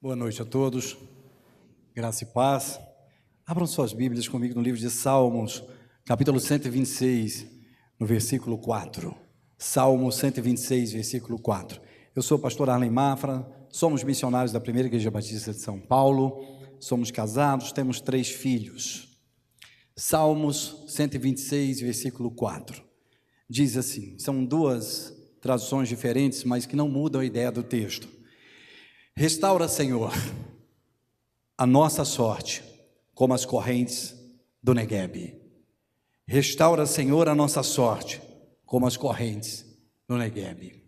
Boa noite a todos, graça e paz. Abram suas Bíblias comigo no livro de Salmos, capítulo 126, no versículo 4. Salmo 126, versículo 4. Eu sou o pastor Arlen Mafra, somos missionários da Primeira Igreja Batista de São Paulo, somos casados, temos 3 filhos. Salmos 126, versículo 4. Diz assim, são 2 traduções diferentes, mas que não mudam a ideia do texto. Restaura, Senhor, a nossa sorte, como as correntes do Neguebe. Restaura, Senhor, a nossa sorte, como as correntes do Neguebe.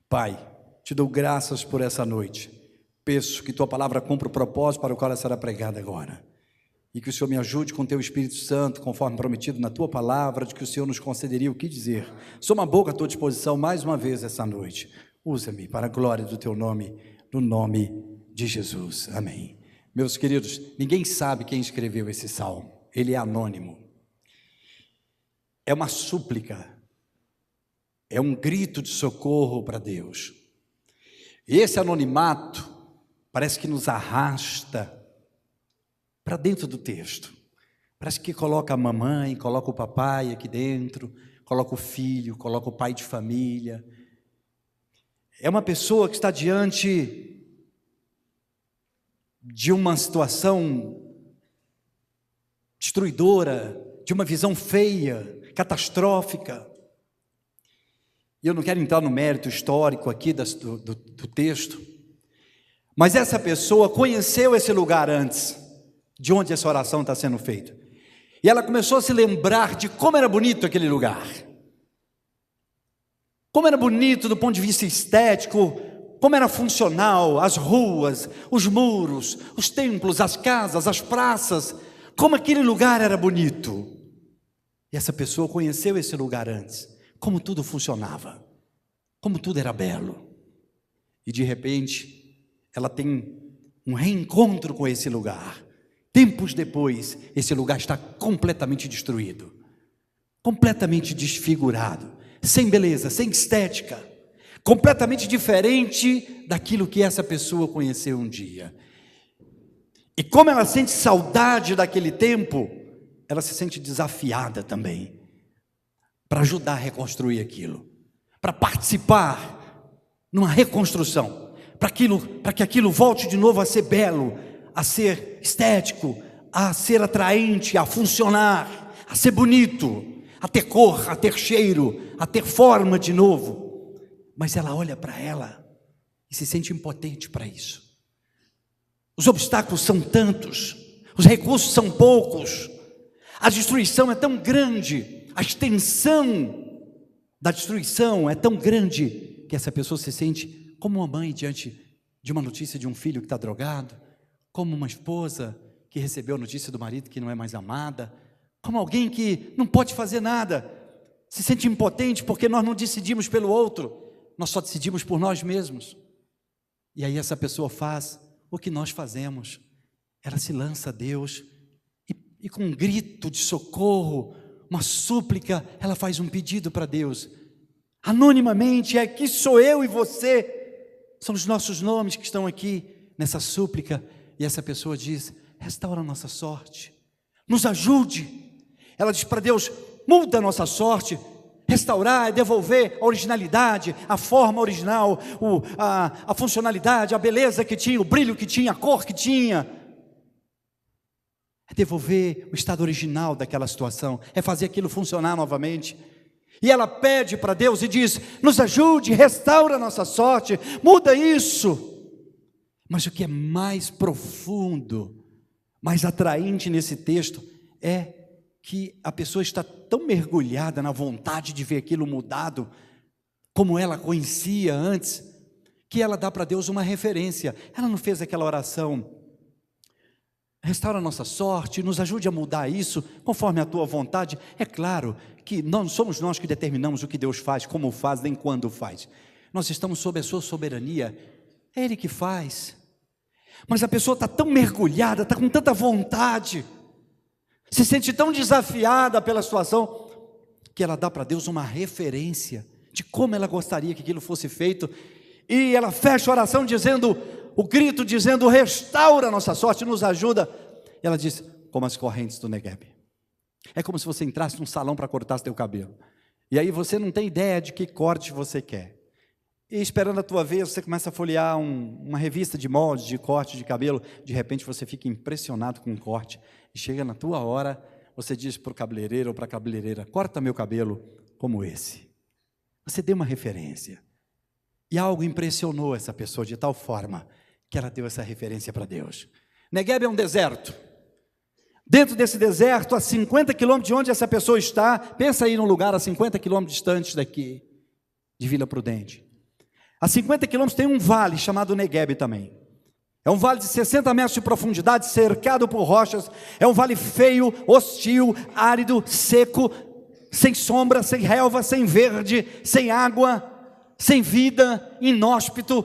Pai, te dou graças por essa noite. Peço que tua palavra cumpra o propósito para o qual ela será pregada agora. E que o Senhor me ajude com teu Espírito Santo, conforme prometido na tua palavra, de que o Senhor nos concederia o que dizer. Sou uma boca à tua disposição mais uma vez essa noite. Usa-me para a glória do teu nome, no nome de Jesus, amém. Meus queridos, ninguém sabe quem escreveu esse salmo, ele é anônimo. É uma súplica, é um grito de socorro para Deus. E esse anonimato parece que nos arrasta para dentro do texto. Parece que coloca a mamãe, coloca o papai aqui dentro, coloca o filho, coloca o pai de família. É uma pessoa que está diante de uma situação destruidora, de uma visão feia, catastrófica. E eu não quero entrar no mérito histórico aqui do texto, mas essa pessoa conheceu esse lugar antes, de onde essa oração está sendo feita. E ela começou a se lembrar de como era bonito aquele lugar. Como era bonito do ponto de vista estético, como era funcional, as ruas, os muros, os templos, as casas, as praças, como aquele lugar era bonito. E essa pessoa conheceu esse lugar antes, como tudo funcionava, como tudo era belo. E de repente, ela tem um reencontro com esse lugar. Tempos depois, esse lugar está completamente destruído, completamente desfigurado, sem beleza, sem estética, completamente diferente daquilo que essa pessoa conheceu um dia. E como ela sente saudade daquele tempo, ela se sente desafiada também para ajudar a reconstruir aquilo, para participar numa reconstrução, para que aquilo volte de novo a ser belo, a ser estético, a ser atraente, a funcionar, a ser bonito, a ter cor, a ter cheiro, a ter forma de novo. Mas ela olha para ela e se sente impotente para isso. Os obstáculos são tantos, os recursos são poucos, a destruição é tão grande, a extensão da destruição é tão grande, que essa pessoa se sente como uma mãe diante de uma notícia de um filho que está drogado, como uma esposa que recebeu a notícia do marido que não é mais amada, como alguém que não pode fazer nada, se sente impotente porque nós não decidimos pelo outro, nós só decidimos por nós mesmos. E aí essa pessoa faz o que nós fazemos, ela se lança a Deus e com um grito de socorro, uma súplica, ela faz um pedido para Deus, anonimamente. Aqui sou eu e você, são os nossos nomes que estão aqui nessa súplica, e essa pessoa diz: restaura a nossa sorte, nos ajude. Ela diz para Deus: muda a nossa sorte. Restaurar é devolver a originalidade, a forma original, a funcionalidade, a beleza que tinha, o brilho que tinha, a cor que tinha. É devolver o estado original daquela situação, é fazer aquilo funcionar novamente. E ela pede para Deus e diz: nos ajude, restaura a nossa sorte, muda isso. Mas o que é mais profundo, mais atraente nesse texto é que a pessoa está tão mergulhada na vontade de ver aquilo mudado, como ela conhecia antes, que ela dá para Deus uma referência. Ela não fez aquela oração: restaura a nossa sorte, nos ajude a mudar isso, conforme a tua vontade. É claro que não somos nós que determinamos o que Deus faz, como faz, nem quando faz. Nós estamos sob a sua soberania, é Ele que faz. Mas a pessoa está tão mergulhada, está com tanta vontade, se sente tão desafiada pela situação, que ela dá para Deus uma referência de como ela gostaria que aquilo fosse feito. E ela fecha a oração dizendo: o grito dizendo: restaura a nossa sorte, nos ajuda. E ela diz: como as correntes do Negueb. É como se você entrasse num salão para cortar seu cabelo, e aí você não tem ideia de que corte você quer. E esperando a tua vez, você começa a folhear uma revista de moldes, de corte de cabelo. De repente você fica impressionado com um corte. E chega na tua hora, você diz para o cabeleireiro ou para a cabeleireira: corta meu cabelo como esse. Você deu uma referência. E algo impressionou essa pessoa de tal forma que ela deu essa referência para Deus. Negueb é um deserto. Dentro desse deserto, a 50 quilômetros de onde essa pessoa está, pensa aí num lugar a 50 quilômetros distantes daqui, de Vila Prudente. A 50 quilômetros tem um vale chamado Negueb também. É um vale de 60 metros de profundidade, cercado por rochas. É um vale feio, hostil, árido, seco, sem sombra, sem relva, sem verde, sem água, sem vida, inóspito.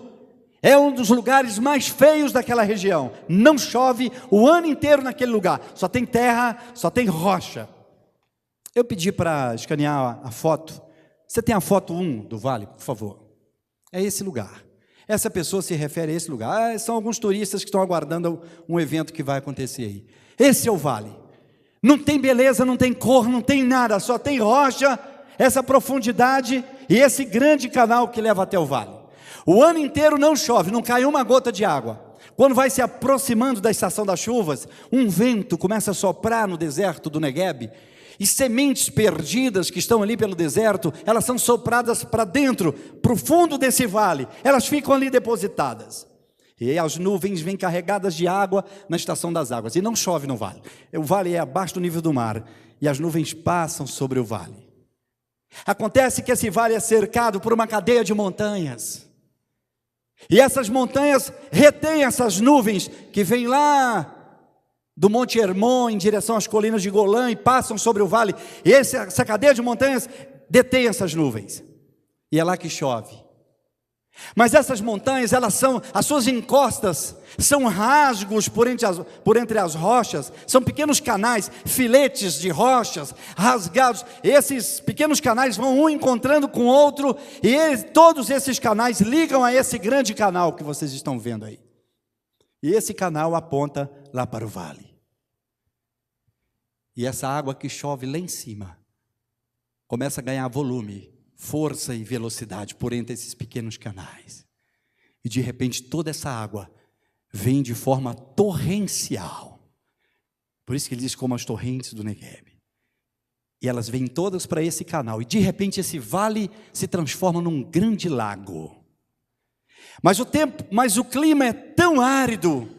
É um dos lugares mais feios daquela região. Não chove o ano inteiro naquele lugar. Só tem terra, só tem rocha. Eu pedi para escanear a foto. Você tem a foto 1 do vale, por favor? É esse lugar. Essa pessoa se refere a esse lugar. São alguns turistas que estão aguardando um evento que vai acontecer aí. Esse é o vale. Não tem beleza, não tem cor, não tem nada. Só tem rocha, essa profundidade e esse grande canal que leva até o vale. O ano inteiro não chove, não cai uma gota de água. Quando vai se aproximando da estação das chuvas, um vento começa a soprar no deserto do Negueb, e sementes perdidas que estão ali pelo deserto, elas são sopradas para dentro, para o fundo desse vale, elas ficam ali depositadas. E as nuvens vêm carregadas de água na estação das águas, e não chove no vale. O vale é abaixo do nível do mar, e as nuvens passam sobre o vale. Acontece que esse vale é cercado por uma cadeia de montanhas. E essas montanhas retêm essas nuvens que vêm lá do Monte Hermon em direção às colinas de Golã e passam sobre o vale. E essa cadeia de montanhas detém essas nuvens. E é lá que chove. Mas essas montanhas, as suas encostas são rasgos por entre as rochas, são pequenos canais, filetes de rochas rasgados. Esses pequenos canais vão um encontrando com o outro, e todos esses canais ligam a esse grande canal que vocês estão vendo aí. E esse canal aponta lá para o vale. E essa água que chove lá em cima começa a ganhar volume, força e velocidade por entre esses pequenos canais. E de repente toda essa água vem de forma torrencial. Por isso que ele diz: como as torrentes do Negueb. E elas vêm todas para esse canal. E de repente esse vale se transforma num grande lago. Mas o clima é tão árido,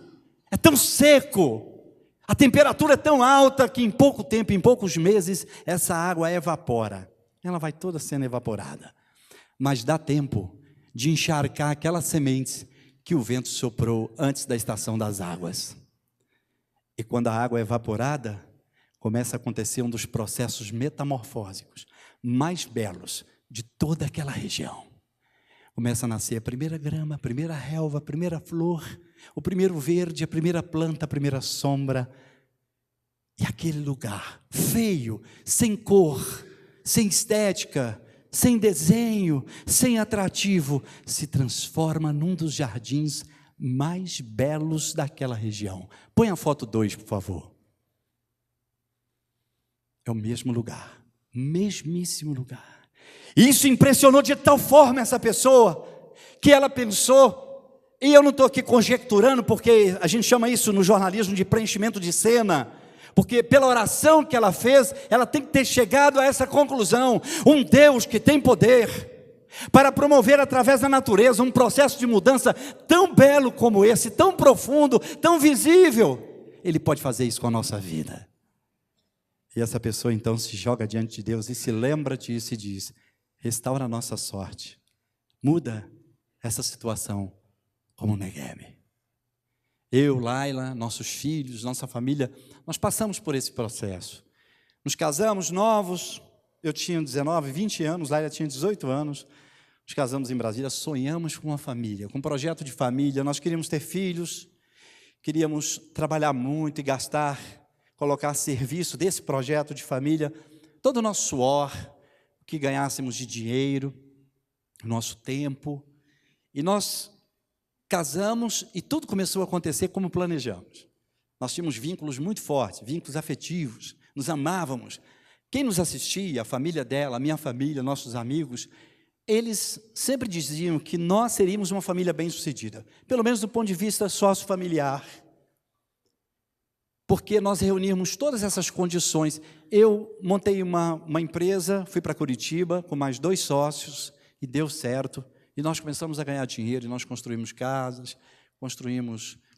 é tão seco, a temperatura é tão alta que em pouco tempo, em poucos meses, essa água evapora. Ela vai toda sendo evaporada. Mas dá tempo de encharcar aquelas sementes que o vento soprou antes da estação das águas. E quando a água é evaporada, começa a acontecer um dos processos metamorfósicos mais belos de toda aquela região. Começa a nascer a primeira grama, a primeira relva, a primeira flor, o primeiro verde, a primeira planta, a primeira sombra. E aquele lugar feio, sem cor, sem estética, sem desenho, sem atrativo, se transforma num dos jardins mais belos daquela região. Põe a foto 2, por favor. É o mesmo lugar, mesmíssimo lugar. Isso impressionou de tal forma essa pessoa, que ela pensou, e eu não estou aqui conjecturando, porque a gente chama isso no jornalismo de preenchimento de cena, porque pela oração que ela fez, ela tem que ter chegado a essa conclusão: um Deus que tem poder para promover através da natureza um processo de mudança tão belo como esse, tão profundo, tão visível, Ele pode fazer isso com a nossa vida. E essa pessoa então se joga diante de Deus e se lembra disso e diz: restaura a nossa sorte, muda essa situação como Negueb. Eu, Laila, nossos filhos, nossa família, nós passamos por esse processo. Nos casamos novos, eu tinha 19, 20 anos, Laila tinha 18 anos, nos casamos em Brasília, sonhamos com uma família, com um projeto de família, nós queríamos ter filhos, queríamos trabalhar muito e gastar, colocar a serviço desse projeto de família todo o nosso suor, o que ganhássemos de dinheiro, o nosso tempo, e nós casamos e tudo começou a acontecer como planejamos. Nós tínhamos vínculos muito fortes, vínculos afetivos, nos amávamos. Quem nos assistia, a família dela, a minha família, nossos amigos, eles sempre diziam que nós seríamos uma família bem-sucedida, pelo menos do ponto de vista sócio-familiar, porque nós reunimos todas essas condições. Eu montei uma empresa, fui para Curitiba com mais 2 sócios, e deu certo, e nós começamos a ganhar dinheiro, e nós construímos casas,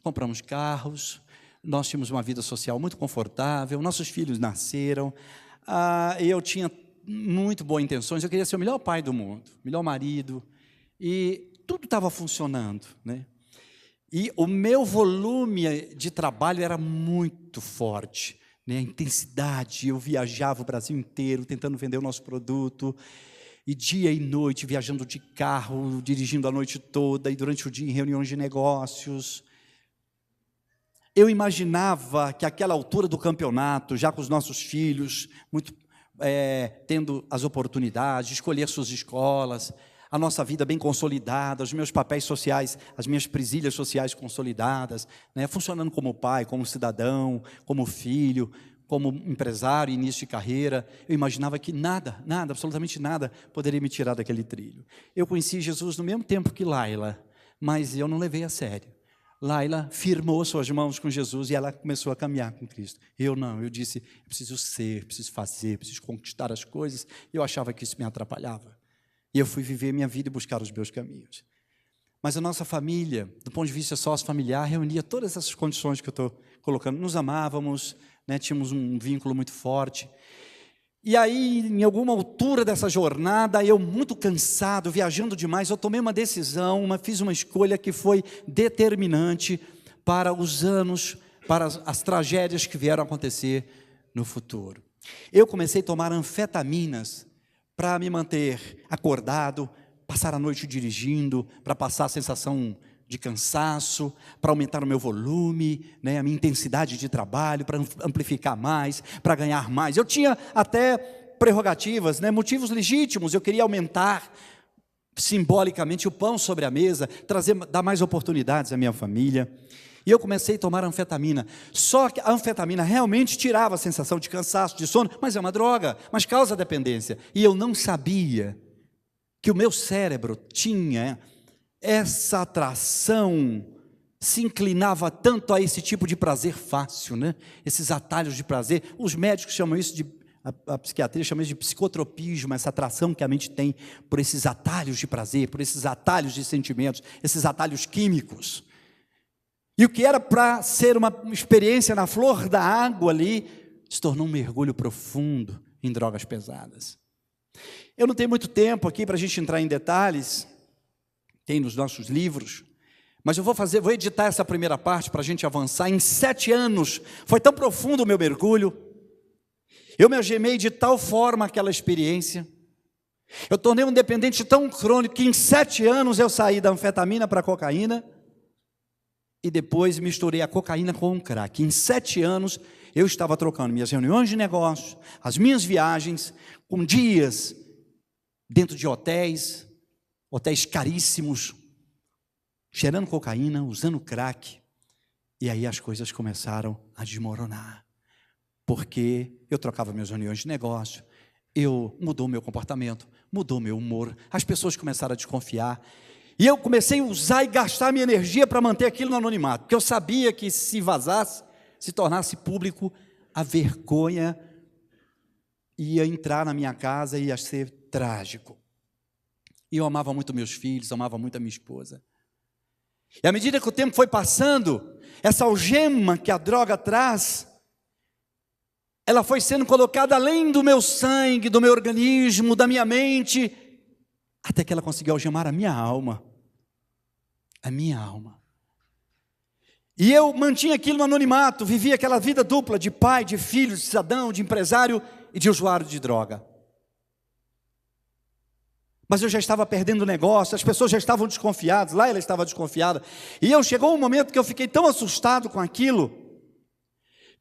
compramos carros, nós tínhamos uma vida social muito confortável, nossos filhos nasceram, eu tinha muito boas intenções, eu queria ser o melhor pai do mundo, melhor marido, e tudo estava funcionando, né? E o meu volume de trabalho era muito forte, né? A intensidade, eu viajava o Brasil inteiro tentando vender o nosso produto, e dia e noite viajando de carro, dirigindo a noite toda, e durante o dia em reuniões de negócios. Eu imaginava que àquela altura do campeonato, já com os nossos filhos, tendo as oportunidades de escolher suas escolas, a nossa vida bem consolidada, os meus papéis sociais, as minhas presilhas sociais consolidadas, né, funcionando como pai, como cidadão, como filho, como empresário, início de carreira, eu imaginava que nada, absolutamente nada, poderia me tirar daquele trilho. Eu conheci Jesus no mesmo tempo que Laila, mas eu não levei a sério. Laila firmou suas mãos com Jesus e ela começou a caminhar com Cristo. Eu não, eu disse, eu preciso ser, preciso fazer, preciso conquistar as coisas. Eu achava que isso me atrapalhava. E eu fui viver minha vida e buscar os meus caminhos. Mas a nossa família, do ponto de vista sócio-familiar, reunia todas essas condições que eu estou colocando. Nos amávamos, né, tínhamos um vínculo muito forte. E aí, em alguma altura dessa jornada, eu muito cansado, viajando demais, eu tomei uma decisão, fiz uma escolha que foi determinante para os anos, para as tragédias que vieram a acontecer no futuro. Eu comecei a tomar anfetaminas para me manter acordado, passar a noite dirigindo, para passar a sensação de cansaço, para aumentar o meu volume, né, a minha intensidade de trabalho, para amplificar mais, para ganhar mais. Eu tinha até prerrogativas, né, motivos legítimos, eu queria aumentar simbolicamente o pão sobre a mesa, dar mais oportunidades à minha família. E eu comecei a tomar anfetamina. Só que a anfetamina realmente tirava a sensação de cansaço, de sono, mas é uma droga, mas causa dependência. E eu não sabia que o meu cérebro tinha essa atração, se inclinava tanto a esse tipo de prazer fácil, né? Esses atalhos de prazer. Os médicos chamam isso a psiquiatria chama isso de psicotropismo, essa atração que a mente tem por esses atalhos de prazer, por esses atalhos de sentimentos, esses atalhos químicos. E o que era para ser uma experiência na flor da água ali, se tornou um mergulho profundo em drogas pesadas. Eu não tenho muito tempo aqui para a gente entrar em detalhes, tem nos nossos livros, mas eu vou editar essa primeira parte para a gente avançar. Em 7 anos, foi tão profundo o meu mergulho, eu me algemei de tal forma aquela experiência, eu tornei um dependente tão crônico que em 7 anos eu saí da anfetamina para a cocaína, e depois misturei a cocaína com o crack. Em 7 anos, eu estava trocando minhas reuniões de negócios, as minhas viagens, com dias dentro de hotéis caríssimos, cheirando cocaína, usando crack. E aí as coisas começaram a desmoronar, porque eu trocava minhas reuniões de negócio, mudou meu comportamento, mudou meu humor, as pessoas começaram a desconfiar, e eu comecei a usar e gastar minha energia para manter aquilo no anonimato, porque eu sabia que se vazasse, se tornasse público, a vergonha ia entrar na minha casa e ia ser trágico. E eu amava muito meus filhos, amava muito a minha esposa. E à medida que o tempo foi passando, essa algema que a droga traz, ela foi sendo colocada além do meu sangue, do meu organismo, da minha mente, até que ela conseguiu algemar a minha alma. A minha alma. E eu mantinha aquilo no anonimato, vivia aquela vida dupla de pai, de filho, de cidadão, de empresário e de usuário de droga. Mas eu já estava perdendo o negócio, as pessoas já estavam desconfiadas, lá ela estava desconfiada. E chegou um momento que eu fiquei tão assustado com aquilo,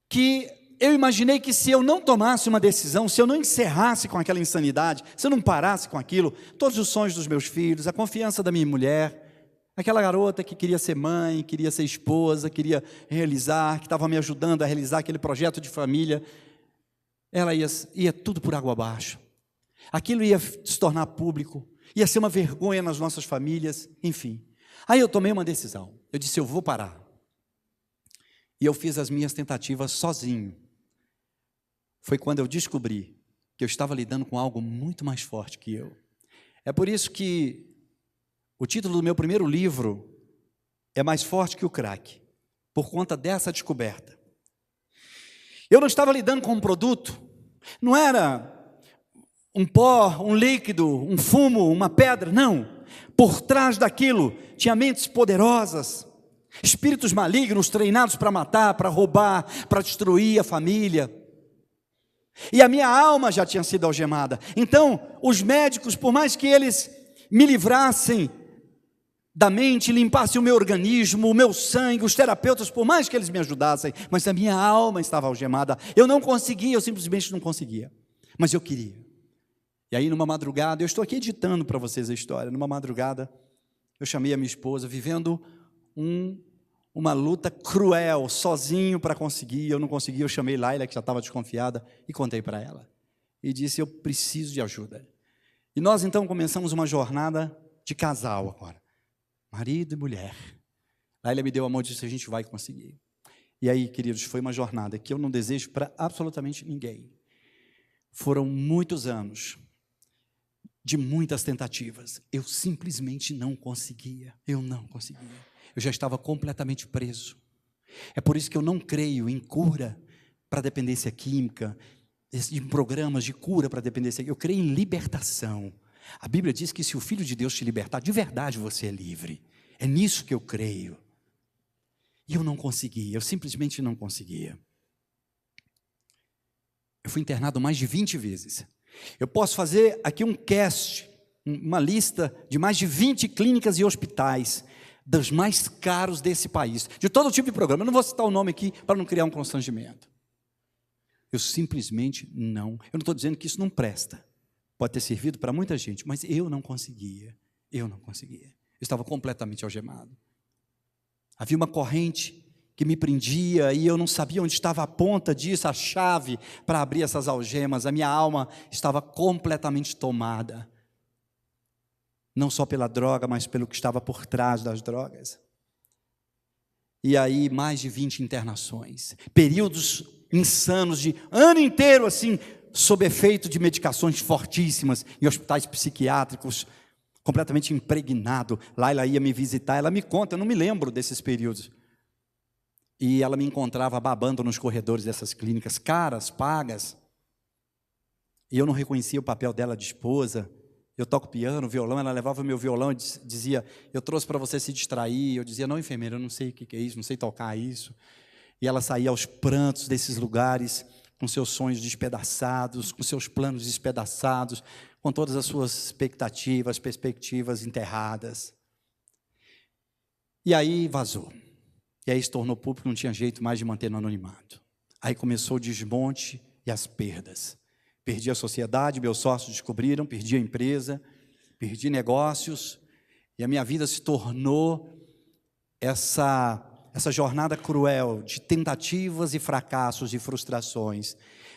que eu imaginei que se eu não tomasse uma decisão, se eu não encerrasse com aquela insanidade, se eu não parasse com aquilo, todos os sonhos dos meus filhos, a confiança da minha mulher, Aquela garota que queria ser mãe, queria ser esposa, queria realizar, que estava me ajudando a realizar aquele projeto de família, ela ia tudo por água abaixo. Aquilo ia se tornar público, ia ser uma vergonha nas nossas famílias, enfim. Aí eu tomei uma decisão, eu disse, eu vou parar. E eu fiz as minhas tentativas sozinho. Foi quando eu descobri que eu estava lidando com algo muito mais forte que eu. É por isso que o título do meu primeiro livro é Mais Forte que o Crack, por conta dessa descoberta. Eu não estava lidando com um produto, não era um pó, um líquido, um fumo, uma pedra, não. Por trás daquilo tinha mentes poderosas, espíritos malignos treinados para matar, para roubar, para destruir a família. E a minha alma já tinha sido algemada. Então, os médicos, por mais que eles me livrassem da mente, limpassem o meu organismo, o meu sangue, os terapeutas, por mais que eles me ajudassem, mas a minha alma estava algemada. Eu não conseguia, eu simplesmente não conseguia. Mas eu queria. E aí, numa madrugada, eu estou aqui editando para vocês a história. Numa madrugada, eu chamei a minha esposa, vivendo uma luta cruel, sozinho para conseguir. Eu não consegui, eu chamei Laila, que já estava desconfiada, e contei para ela. E disse, eu preciso de ajuda. E nós, então, começamos uma jornada de casal agora. Marido e mulher. Laila me deu a mão e disse, a gente vai conseguir. E aí, queridos, foi uma jornada que eu não desejo para absolutamente ninguém. Foram muitos anos de muitas tentativas. Eu simplesmente não conseguia. Eu não conseguia. Eu já estava completamente preso. É por isso que eu não creio em cura para dependência química, em programas de cura para dependência química. Eu creio em libertação. A Bíblia diz que se o Filho de Deus te libertar, de verdade você é livre. É nisso que eu creio. E eu não conseguia, eu simplesmente não conseguia. Eu fui internado mais de 20 vezes. Eu posso fazer aqui um cast, uma lista de mais de 20 clínicas e hospitais, dos mais caros desse país, de todo tipo de programa. Eu não vou citar o nome aqui para não criar um constrangimento. Eu simplesmente não. Eu não estou dizendo que isso não presta. Pode ter servido para muita gente, mas eu não conseguia. Eu não conseguia. Eu estava completamente algemado. Havia uma corrente que me prendia e eu não sabia onde estava a ponta disso, a chave para abrir essas algemas. A minha alma estava completamente tomada. Não só pela droga, mas pelo que estava por trás das drogas. E aí, mais de 20 internações. Períodos insanos de ano inteiro, assim, sob efeito de medicações fortíssimas, em hospitais psiquiátricos, completamente impregnado. Laila ia me visitar, ela me conta, eu não me lembro desses períodos. E ela me encontrava babando nos corredores dessas clínicas, caras, pagas. E eu não reconhecia o papel dela de esposa. Eu toco piano, violão, ela levava meu violão e dizia, eu trouxe para você se distrair. Eu dizia, não, enfermeira, eu não sei o que é isso, não sei tocar isso. E ela saía aos prantos desses lugares, com seus sonhos despedaçados, com seus planos despedaçados, com todas as suas expectativas, perspectivas enterradas. E aí vazou. E aí se tornou público, não tinha jeito mais de manter no anonimato. Aí começou o desmonte e as perdas. Perdi a sociedade, meus sócios descobriram, perdi a empresa, perdi negócios, e a minha vida se tornou essa jornada cruel de tentativas e fracassos e frustrações,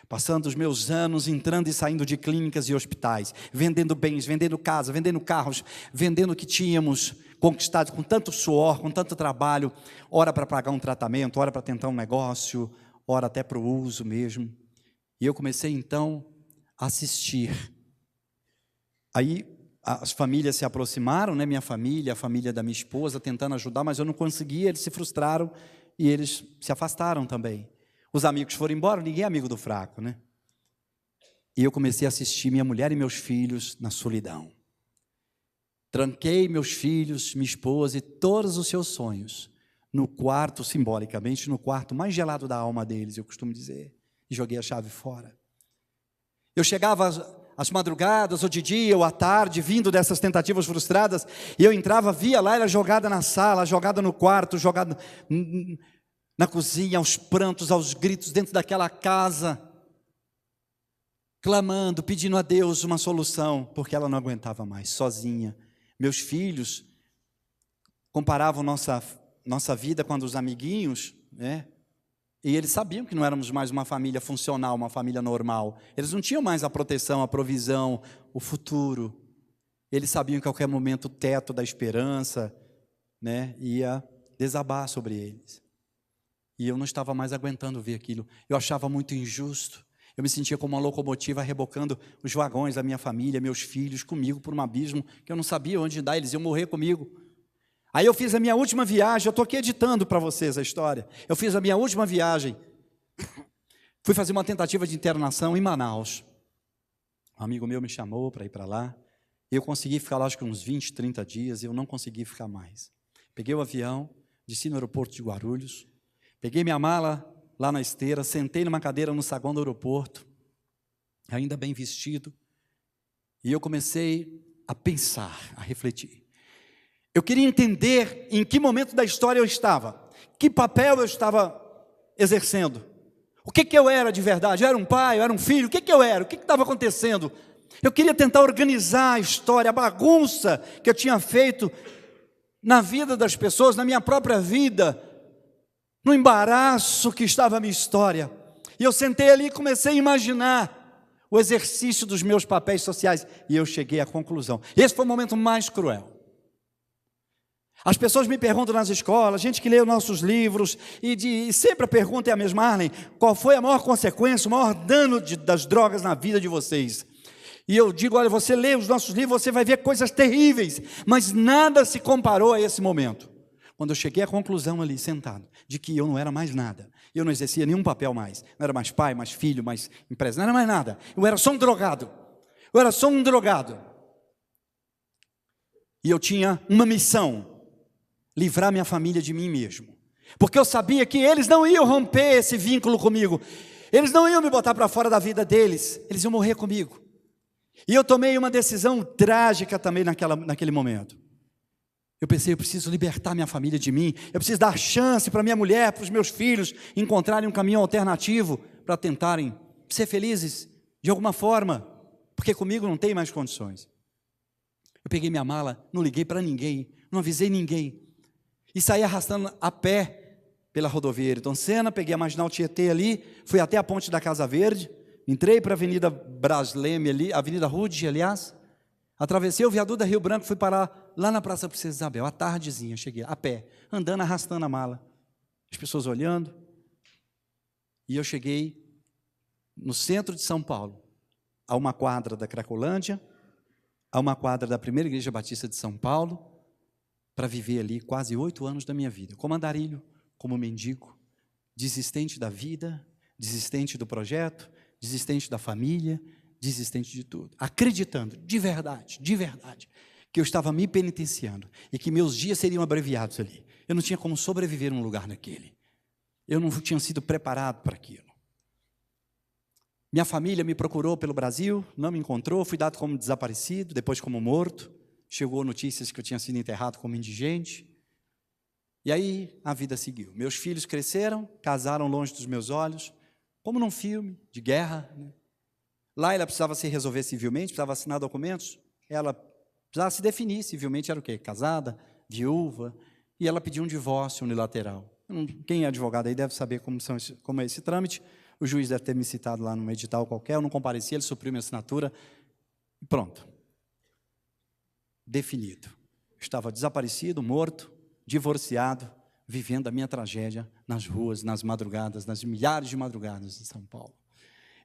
passando os meus anos entrando e saindo de clínicas e hospitais, vendendo bens, vendendo casa, vendendo carros, vendendo o que tínhamos conquistado com tanto suor, com tanto trabalho, ora para pagar um tratamento, ora para tentar um negócio, ora até para o uso mesmo. E eu comecei então a assistir. Aí as famílias se aproximaram, né? Minha família, a família da minha esposa, tentando ajudar, mas eu não conseguia, eles se frustraram e eles se afastaram também. Os amigos foram embora, ninguém é amigo do fraco, né? E eu comecei a assistir minha mulher e meus filhos na solidão. Tranquei meus filhos, minha esposa e todos os seus sonhos no quarto, simbolicamente, no quarto mais gelado da alma deles, eu costumo dizer, e joguei a chave fora. Eu chegava às madrugadas, ou de dia, ou à tarde, vindo dessas tentativas frustradas, e eu entrava, via lá, ela jogada na sala, jogada no quarto, jogada na cozinha, aos prantos, aos gritos, dentro daquela casa, clamando, pedindo a Deus uma solução, porque ela não aguentava mais, sozinha. Meus filhos, comparavam nossa vida com a dos amiguinhos, né? E eles sabiam que não éramos mais uma família funcional, uma família normal. Eles não tinham mais a proteção, a provisão, o futuro. Eles sabiam que a qualquer momento o teto da esperança, né, ia desabar sobre eles. E eu não estava mais aguentando ver aquilo. Eu achava muito injusto. Eu me sentia como uma locomotiva rebocando os vagões da minha família, meus filhos, comigo por um abismo que eu não sabia onde dar, eles iam morrer comigo. Aí eu fiz a minha última viagem, eu estou aqui editando para vocês a história. Eu fiz a minha última viagem. Fui fazer uma tentativa de internação em Manaus. Um amigo meu me chamou para ir para lá. Eu consegui ficar lá acho que uns 20, 30 dias, e eu não consegui ficar mais. Peguei o avião, desci no aeroporto de Guarulhos, peguei minha mala lá na esteira, sentei numa cadeira no saguão do aeroporto, ainda bem vestido, e eu comecei a pensar, a refletir. Eu queria entender em que momento da história eu estava, que papel eu estava exercendo, o que eu era de verdade, eu era um pai, eu era um filho, o que eu era, o que estava acontecendo. Eu queria tentar organizar a história, a bagunça que eu tinha feito na vida das pessoas, na minha própria vida, no embaraço que estava a minha história. E eu sentei ali e comecei a imaginar o exercício dos meus papéis sociais, e eu cheguei à conclusão. Esse foi o momento mais cruel. As pessoas me perguntam nas escolas, gente que lê os nossos livros, e sempre a pergunta é a mesma: Arlen, qual foi a maior consequência, o maior dano das drogas na vida de vocês? E eu digo, olha, você lê os nossos livros, você vai ver coisas terríveis, mas nada se comparou a esse momento. Quando eu cheguei à conclusão ali, sentado, de que eu não era mais nada, eu não exercia nenhum papel mais, não era mais pai, mais filho, mais empresário, não era mais nada, eu era só um drogado, E eu tinha uma missão: livrar minha família de mim mesmo, porque eu sabia que eles não iam romper esse vínculo comigo, eles não iam me botar para fora da vida deles, eles iam morrer comigo. E eu tomei uma decisão trágica também naquele momento. Eu pensei, eu preciso libertar minha família de mim, eu preciso dar chance para minha mulher, para os meus filhos encontrarem um caminho alternativo para tentarem ser felizes de alguma forma, porque comigo não tem mais condições. Eu peguei minha mala, não liguei para ninguém, não avisei ninguém, e saí arrastando a pé pela rodovia Ayrton Senna, peguei a Marginal Tietê ali, fui até a Ponte da Casa Verde, entrei para a Avenida Brasleme ali, Avenida Rude, aliás, atravessei o viaduto da Rio Branco, fui parar lá na Praça Princesa Isabel, à tardezinha, cheguei a pé, andando, arrastando a mala, as pessoas olhando, e eu cheguei no centro de São Paulo, a uma quadra da Cracolândia, a uma quadra da Primeira Igreja Batista de São Paulo, para viver ali quase 8 anos da minha vida, como andarilho, como mendigo, desistente da vida, desistente do projeto, desistente da família, desistente de tudo, acreditando de verdade, que eu estava me penitenciando e que meus dias seriam abreviados ali. Eu não tinha como sobreviver num lugar daquele, eu não tinha sido preparado para aquilo. Minha família me procurou pelo Brasil, não me encontrou, fui dado como desaparecido, depois como morto, chegou notícias que eu tinha sido enterrado como indigente, e aí a vida seguiu. Meus filhos cresceram, casaram longe dos meus olhos, como num filme de guerra, né? Lá ela precisava se resolver civilmente, precisava assinar documentos, ela precisava se definir civilmente, era o quê? Casada, viúva, e ela pediu um divórcio unilateral. Quem é advogado aí deve saber como é esse trâmite, o juiz deve ter me citado lá num edital qualquer, eu não compareci, ele supriu minha assinatura, e pronto. Definido. Estava desaparecido, morto, divorciado, vivendo a minha tragédia nas ruas, nas madrugadas, nas milhares de madrugadas de São Paulo.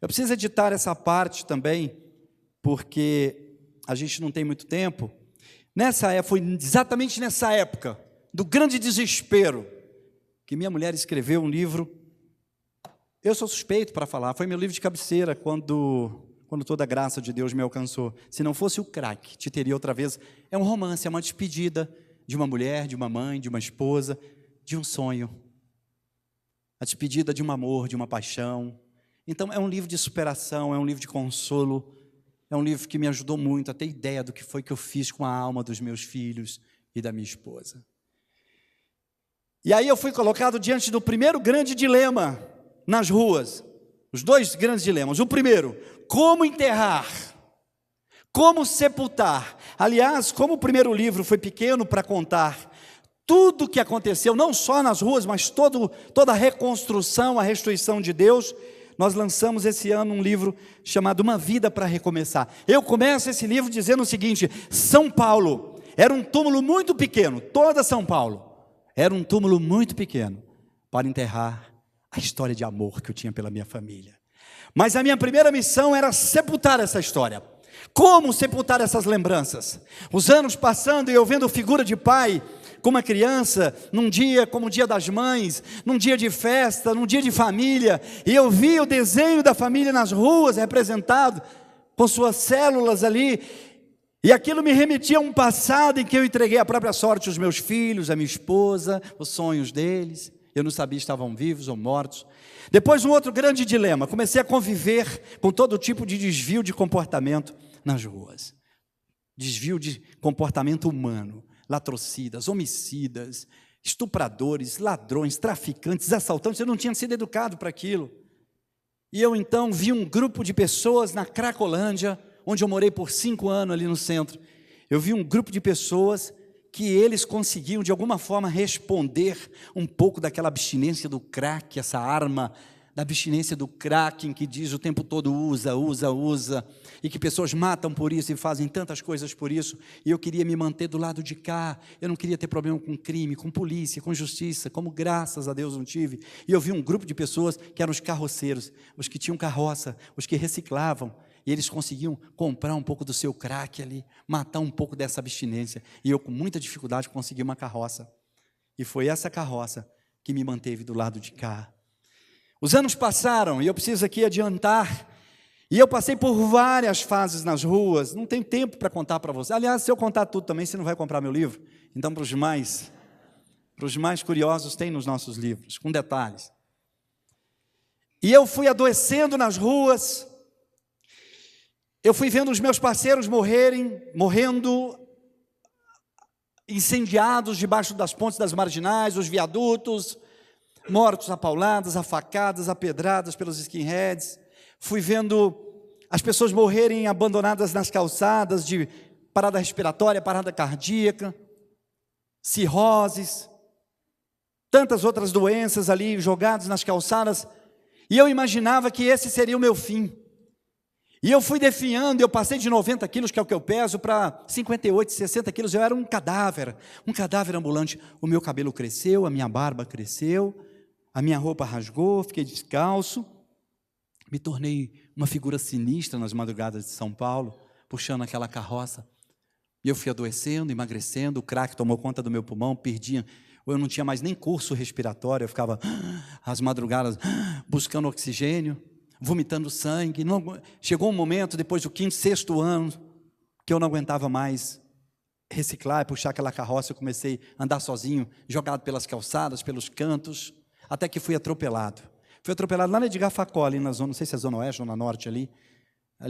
Eu preciso editar essa parte também, porque a gente não tem muito tempo. Foi exatamente nessa época, do grande desespero, que minha mulher escreveu um livro. Eu sou suspeito para falar, foi meu livro de cabeceira quando toda a graça de Deus me alcançou. Se não fosse o crack, Te Teria Outra Vez, é um romance, é uma despedida de uma mulher, de uma mãe, de uma esposa, de um sonho, a despedida de um amor, de uma paixão. Então é um livro de superação, é um livro de consolo, é um livro que me ajudou muito a ter ideia do que foi que eu fiz com a alma dos meus filhos e da minha esposa. E aí eu fui colocado diante do primeiro grande dilema nas ruas, os dois grandes dilemas. O primeiro, como enterrar, como sepultar. Aliás, como o primeiro livro foi pequeno para contar tudo que aconteceu, não só nas ruas, mas toda a reconstrução, a restituição de Deus, nós lançamos esse ano um livro chamado Uma Vida para Recomeçar. Eu começo esse livro dizendo o seguinte: São Paulo era um túmulo muito pequeno, toda São Paulo era um túmulo muito pequeno para enterrar a história de amor que eu tinha pela minha família. Mas a minha primeira missão era sepultar essa história. Como sepultar essas lembranças? Os anos passando e eu vendo figura de pai com uma criança, num dia como o Dia das Mães, num dia de festa, num dia de família, e eu vi o desenho da família nas ruas representado, com suas células ali, e aquilo me remetia a um passado em que eu entreguei a própria sorte aos meus filhos, à minha esposa, os sonhos deles. Eu não sabia se estavam vivos ou mortos. Depois um outro grande dilema, comecei a conviver com todo tipo de desvio de comportamento nas ruas. Desvio de comportamento humano, latrocidas, homicidas, estupradores, ladrões, traficantes, assaltantes. Eu não tinha sido educado para aquilo. E eu então vi um grupo de pessoas na Cracolândia, onde eu morei por 5 anos ali no centro. Eu vi um grupo de pessoas que eles conseguiam de alguma forma responder um pouco daquela abstinência do crack, essa arma da abstinência do crack, em que diz o tempo todo usa, e que pessoas matam por isso e fazem tantas coisas por isso, e eu queria me manter do lado de cá, eu não queria ter problema com crime, com polícia, com justiça, como graças a Deus não tive. E eu vi um grupo de pessoas que eram os carroceiros, os que tinham carroça, os que reciclavam, e eles conseguiam comprar um pouco do seu crack ali, matar um pouco dessa abstinência, e eu com muita dificuldade consegui uma carroça, e foi essa carroça que me manteve do lado de cá. Os anos passaram, e eu preciso aqui adiantar, e eu passei por várias fases nas ruas, não tenho tempo para contar para você. Aliás, se eu contar tudo também, você não vai comprar meu livro. Então, para os mais curiosos, tem nos nossos livros, com detalhes. E eu fui adoecendo nas ruas, eu fui vendo os meus parceiros morrendo, incendiados debaixo das pontes das marginais, os viadutos, mortos a pauladas, a facadas, a pedradas pelos skinheads. Fui vendo as pessoas morrerem abandonadas nas calçadas de parada respiratória, parada cardíaca, cirroses, tantas outras doenças ali jogadas nas calçadas, e eu imaginava que esse seria o meu fim. E eu fui definhando, eu passei de 90 quilos, que é o que eu peso, para 58, 60 quilos, eu era um cadáver ambulante. O meu cabelo cresceu, a minha barba cresceu, a minha roupa rasgou, fiquei descalço, me tornei uma figura sinistra nas madrugadas de São Paulo, puxando aquela carroça. E eu fui adoecendo, emagrecendo, o crack tomou conta do meu pulmão, eu não tinha mais nem curso respiratório, eu ficava às madrugadas buscando oxigênio, vomitando sangue. Chegou um momento, depois do 5º, 6º ano, que eu não aguentava mais reciclar, puxar aquela carroça. Eu comecei a andar sozinho, jogado pelas calçadas, pelos cantos, até que fui atropelado. Fui atropelado lá na Edgar Facó, ali na zona, não sei se é zona oeste ou zona norte ali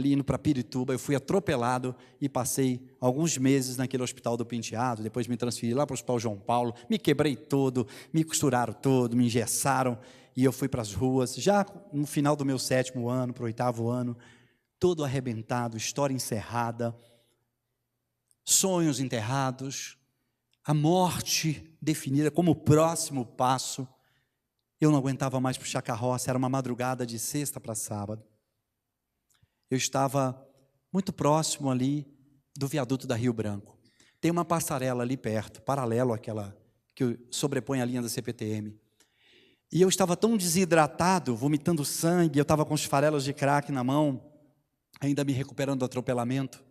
indo para Pirituba. Eu fui atropelado e passei alguns meses naquele hospital do Penteado. Depois me transferi lá para o Hospital João Paulo, me quebrei todo, me costuraram todo, me engessaram, e eu fui para as ruas, já no final do meu 7º ano, para o 8º ano, todo arrebentado, história encerrada, sonhos enterrados, a morte definida como o próximo passo. Eu não aguentava mais puxar carroça, era uma madrugada de sexta para sábado. Eu estava muito próximo ali do viaduto da Rio Branco. Tem uma passarela ali perto, paralelo àquela que sobrepõe a linha da CPTM. E eu estava tão desidratado, vomitando sangue, eu estava com os farelos de crack na mão, ainda me recuperando do atropelamento.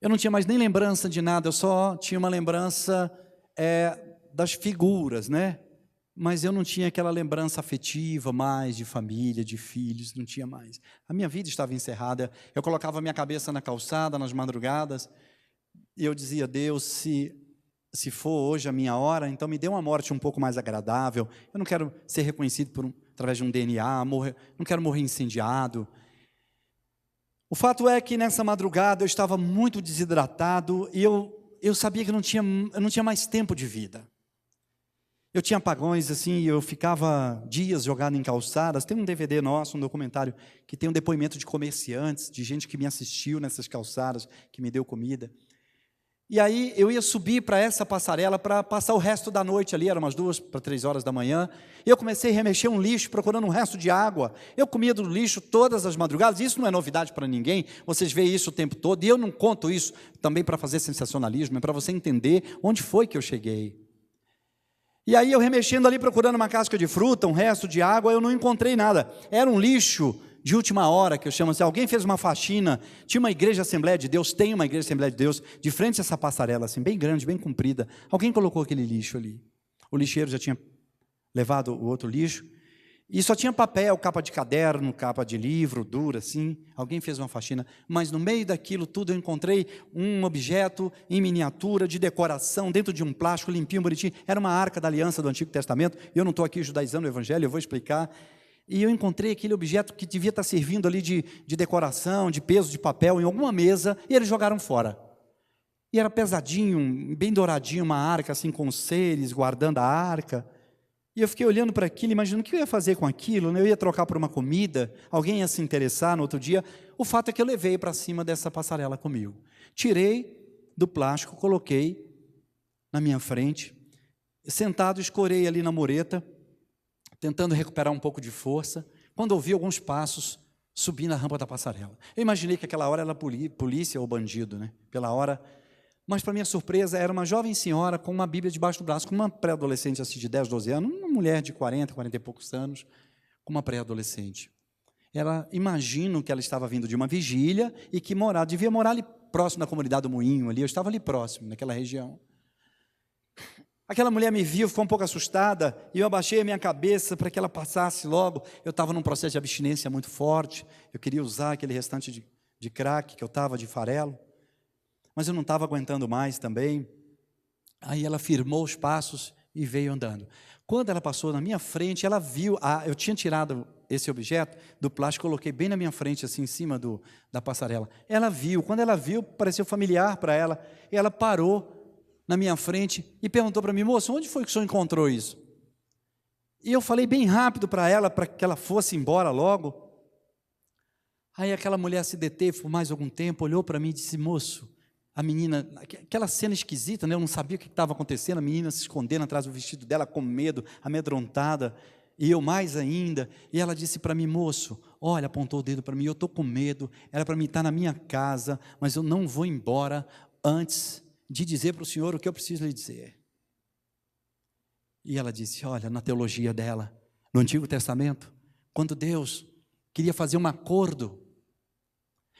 Eu não tinha mais nem lembrança de nada, eu só tinha uma lembrança das figuras, né? Mas eu não tinha aquela lembrança afetiva mais de família, de filhos, não tinha mais. A minha vida estava encerrada. Eu colocava a minha cabeça na calçada, nas madrugadas, e eu dizia: Deus, se for hoje a minha hora, então me dê uma morte um pouco mais agradável. Eu não quero ser reconhecido através de um DNA, não quero morrer incendiado. O fato é que nessa madrugada eu estava muito desidratado, e eu sabia que eu não tinha mais tempo de vida. Eu tinha apagões, assim, eu ficava dias jogado em calçadas. Tem um DVD nosso, um documentário, que tem um depoimento de comerciantes, de gente que me assistiu nessas calçadas, que me deu comida. E aí eu ia subir para essa passarela para passar o resto da noite ali, eram umas 2 para 3 horas da manhã, e eu comecei a remexer um lixo, procurando um resto de água. Eu comia do lixo todas as madrugadas, isso não é novidade para ninguém, vocês veem isso o tempo todo, e eu não conto isso também para fazer sensacionalismo, é para você entender onde foi que eu cheguei. E aí eu remexendo ali, procurando uma casca de fruta, um resto de água, eu não encontrei nada, era um lixo de última hora, que eu chamo assim, alguém fez uma faxina, tinha uma igreja Assembleia de Deus, tem uma igreja Assembleia de Deus, de frente a essa passarela, assim, bem grande, bem comprida, alguém colocou aquele lixo ali, o lixeiro já tinha levado o outro lixo, e só tinha papel, capa de caderno, capa de livro, dura, assim, alguém fez uma faxina, mas no meio daquilo tudo eu encontrei um objeto em miniatura, de decoração, dentro de um plástico, limpinho, bonitinho, era uma arca da aliança do Antigo Testamento, eu não estou aqui judaizando o Evangelho, eu vou explicar. E eu encontrei aquele objeto que devia estar servindo ali de decoração, de peso de papel, em alguma mesa, e eles jogaram fora. E era pesadinho, bem douradinho, uma arca assim com seres, guardando a arca. E eu fiquei olhando para aquilo, imaginando o que eu ia fazer com aquilo, né? Eu ia trocar por uma comida, alguém ia se interessar no outro dia. O fato é que eu levei para cima dessa passarela comigo. Tirei do plástico, coloquei na minha frente, sentado, escorei ali na mureta, tentando recuperar um pouco de força, quando ouvi alguns passos subir na rampa da passarela. Eu imaginei que aquela hora era polícia ou bandido, né? Pela hora, mas para minha surpresa era uma jovem senhora com uma Bíblia debaixo do braço, com uma pré-adolescente assim de 10, 12 anos, uma mulher de 40 e poucos anos, com uma pré-adolescente. Imagino que ela estava vindo de uma vigília e que devia morar ali próximo da comunidade do Moinho, ali, eu estava ali próximo, naquela região. Aquela mulher me viu, ficou um pouco assustada, e eu abaixei a minha cabeça para que ela passasse logo. Eu estava num processo de abstinência muito forte, eu queria usar aquele restante de crack que eu estava, de farelo, mas eu não estava aguentando mais também. Aí ela firmou os passos e veio andando. Quando ela passou na minha frente, ela viu, eu tinha tirado esse objeto do plástico, coloquei bem na minha frente, assim, em cima da passarela. Ela viu, quando ela viu, pareceu familiar para ela, e ela parou na minha frente e perguntou para mim: moço, onde foi que o senhor encontrou isso? E eu falei bem rápido para ela, para que ela fosse embora logo. Aí aquela mulher se deteve por mais algum tempo, olhou para mim e disse: moço, a menina, aquela cena esquisita, né? Eu não sabia o que estava acontecendo, a menina se escondendo atrás do vestido dela com medo, amedrontada, e eu mais ainda, e ela disse para mim: moço, olha, apontou o dedo para mim, eu estou com medo, era para mim estar na minha casa, mas eu não vou embora antes de dizer para o senhor o que eu preciso lhe dizer. E ela disse: olha, na teologia dela, no Antigo Testamento, quando Deus queria fazer um acordo,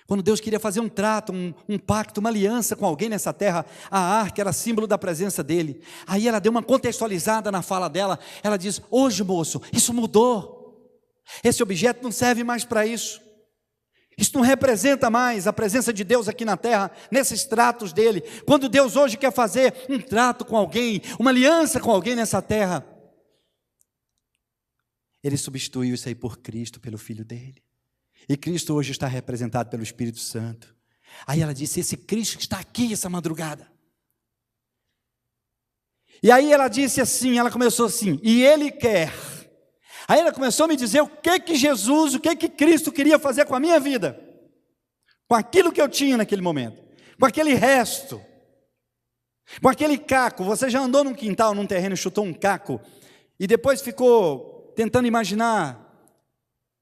quando Deus queria fazer um trato, um pacto, uma aliança com alguém nessa terra, a arca era símbolo da presença dele. Aí ela deu uma contextualizada na fala dela, ela diz: hoje, moço, isso mudou, esse objeto não serve mais para isso. Isso não representa mais a presença de Deus aqui na terra, nesses tratos dele. Quando Deus hoje quer fazer um trato com alguém, uma aliança com alguém nessa terra, ele substituiu isso aí por Cristo, pelo Filho dele. E Cristo hoje está representado pelo Espírito Santo. Aí ela disse: esse Cristo que está aqui essa madrugada. E aí ela disse assim, ela começou assim: e ele quer. Aí ela começou a me dizer o que Jesus, o que Cristo queria fazer com a minha vida, com aquilo que eu tinha naquele momento, com aquele resto, com aquele caco. Você já andou num quintal, num terreno, chutou um caco, e depois ficou tentando imaginar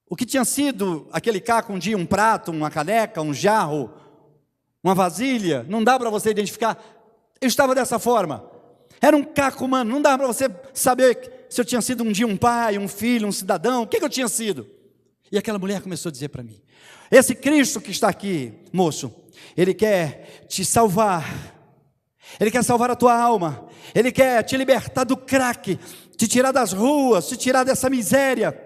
o que tinha sido aquele caco um dia? Um prato, uma caneca, um jarro, uma vasilha? Não dá para você identificar. Eu estava dessa forma, era um caco humano, não dá para você saber se eu tinha sido um dia um pai, um filho, um cidadão, o que eu tinha sido. E aquela mulher começou a dizer para mim: esse Cristo que está aqui, moço, ele quer te salvar, ele quer salvar a tua alma, ele quer te libertar do crack, te tirar das ruas, te tirar dessa miséria,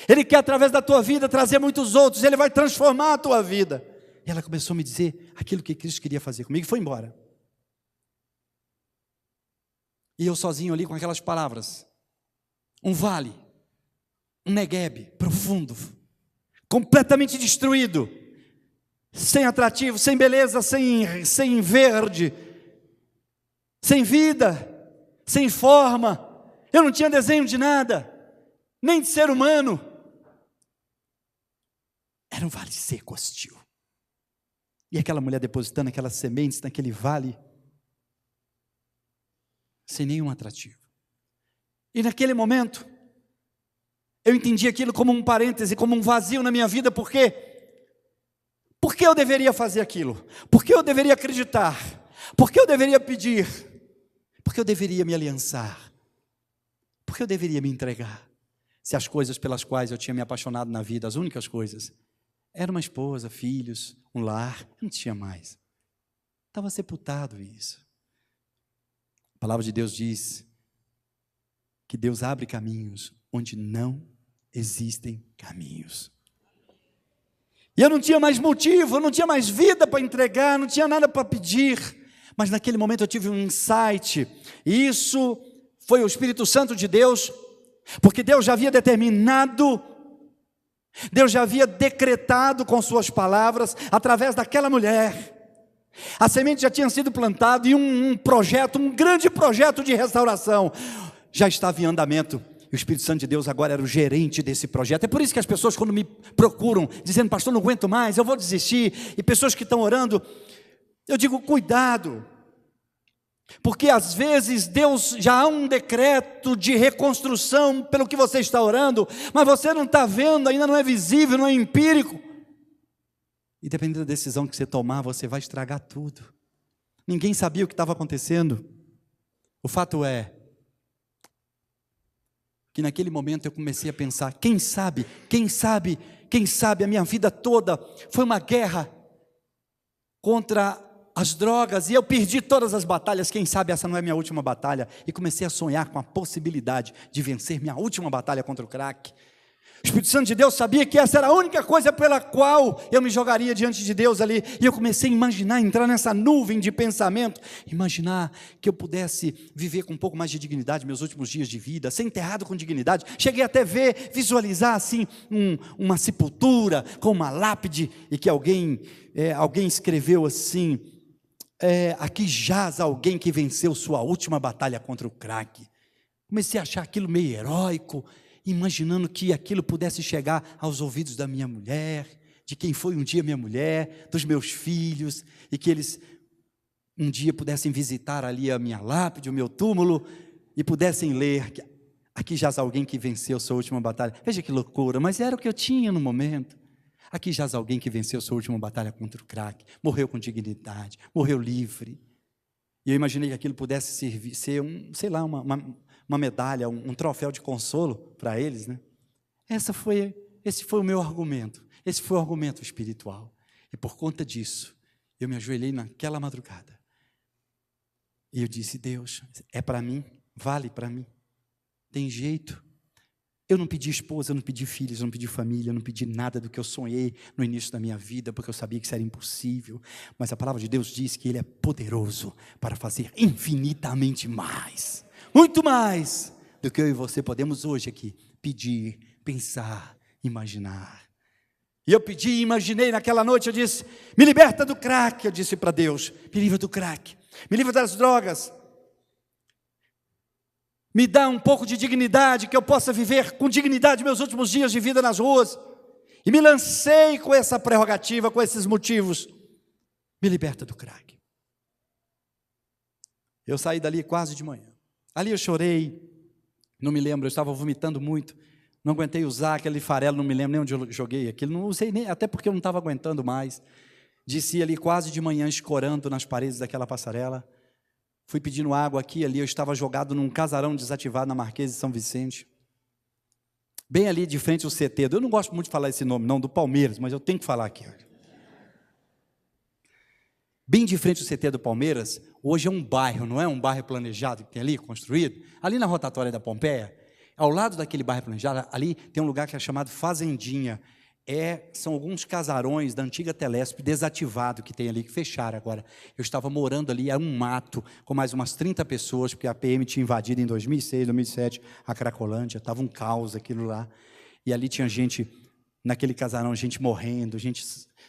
ele quer através da tua vida trazer muitos outros, ele vai transformar a tua vida. E ela começou a me dizer aquilo que Cristo queria fazer comigo, e foi embora. E eu sozinho ali com aquelas palavras, um vale, um Negueb profundo, completamente destruído, sem atrativo, sem beleza, sem verde, sem vida, sem forma. Eu não tinha desenho de nada, nem de ser humano. Era um vale seco, hostil. E aquela mulher depositando aquelas sementes naquele vale, sem nenhum atrativo. E naquele momento, eu entendi aquilo como um parêntese, como um vazio na minha vida, porque por que eu deveria fazer aquilo? Por que eu deveria acreditar? Por que eu deveria pedir? Por que eu deveria me aliançar? Por que eu deveria me entregar? Se as coisas pelas quais eu tinha me apaixonado na vida, as únicas coisas, era uma esposa, filhos, um lar, não tinha mais. Estava sepultado isso. A palavra de Deus diz que Deus abre caminhos onde não existem caminhos. E eu não tinha mais motivo, eu não tinha mais vida para entregar, não tinha nada para pedir. Mas naquele momento eu tive um insight. E isso foi o Espírito Santo de Deus, porque Deus já havia determinado, Deus já havia decretado com suas palavras, através daquela mulher. A semente já tinha sido plantada e um projeto, um grande projeto de restauração já estava em andamento. E o Espírito Santo de Deus agora era o gerente desse projeto. É por isso que as pessoas, quando me procuram, dizendo: pastor, não aguento mais, eu vou desistir, e pessoas que estão orando, eu digo: cuidado, porque às vezes Deus já há um decreto de reconstrução pelo que você está orando, mas você não está vendo, ainda não é visível, não é empírico, e dependendo da decisão que você tomar, você vai estragar tudo. Ninguém sabia o que estava acontecendo. O fato é que naquele momento eu comecei a pensar: quem sabe a minha vida toda foi uma guerra contra as drogas, e eu perdi todas as batalhas, quem sabe essa não é minha última batalha, e comecei a sonhar com a possibilidade de vencer minha última batalha contra o crack. O Espírito Santo de Deus sabia que essa era a única coisa pela qual eu me jogaria diante de Deus ali, e eu comecei a imaginar, entrar nessa nuvem de pensamento, imaginar que eu pudesse viver com um pouco mais de dignidade meus últimos dias de vida, ser enterrado com dignidade. Cheguei até visualizar assim, uma sepultura com uma lápide, e que alguém escreveu assim: aqui jaz alguém que venceu sua última batalha contra o crack. Comecei a achar aquilo meio heróico, imaginando que aquilo pudesse chegar aos ouvidos da minha mulher, de quem foi um dia minha mulher, dos meus filhos, e que eles um dia pudessem visitar ali a minha lápide, o meu túmulo, e pudessem ler: aqui jaz alguém que venceu sua última batalha. Veja que loucura, mas era o que eu tinha no momento. Aqui jaz alguém que venceu sua última batalha contra o crack, morreu com dignidade, morreu livre. E eu imaginei que aquilo pudesse ser uma medalha, um troféu de consolo para eles, né? Esse foi o meu argumento, esse foi o argumento espiritual. E por conta disso, eu me ajoelhei naquela madrugada. E eu disse: Deus, é para mim, vale para mim, tem jeito. Eu não pedi esposa, eu não pedi filhos, eu não pedi família, eu não pedi nada do que eu sonhei no início da minha vida, porque eu sabia que isso era impossível. Mas a palavra de Deus diz que Ele é poderoso para fazer infinitamente mais, muito mais do que eu e você podemos hoje aqui pedir, pensar, imaginar. E eu pedi e imaginei naquela noite, eu disse: me liberta do crack, eu disse para Deus, me livra do crack, me livra das drogas, me dá um pouco de dignidade, que eu possa viver com dignidade meus últimos dias de vida nas ruas. E me lancei com essa prerrogativa, com esses motivos: me liberta do crack. Eu saí dali quase de manhã. Ali eu chorei, não me lembro, eu estava vomitando muito, não aguentei usar aquele farelo, não me lembro nem onde eu joguei aquilo, não usei nem, até porque eu não estava aguentando mais. Desci ali quase de manhã, escorando nas paredes daquela passarela. Fui pedindo água aqui e ali, eu estava jogado num casarão desativado na Marquês de São Vicente. Bem ali de frente ao CT, eu não gosto muito de falar esse nome não, do Palmeiras, mas eu tenho que falar aqui. Bem de frente ao CT do Palmeiras, hoje é um bairro, não é um bairro planejado que tem ali, construído. Ali na rotatória da Pompeia, ao lado daquele bairro planejado, ali tem um lugar que é chamado Fazendinha. São alguns casarões da antiga Telesp desativado que tem ali, que fecharam agora. Eu estava morando ali, era um mato, com mais umas 30 pessoas, porque a PM tinha invadido em 2006, 2007, a Cracolândia, estava um caos aquilo lá. E ali tinha gente, naquele casarão, gente morrendo, gente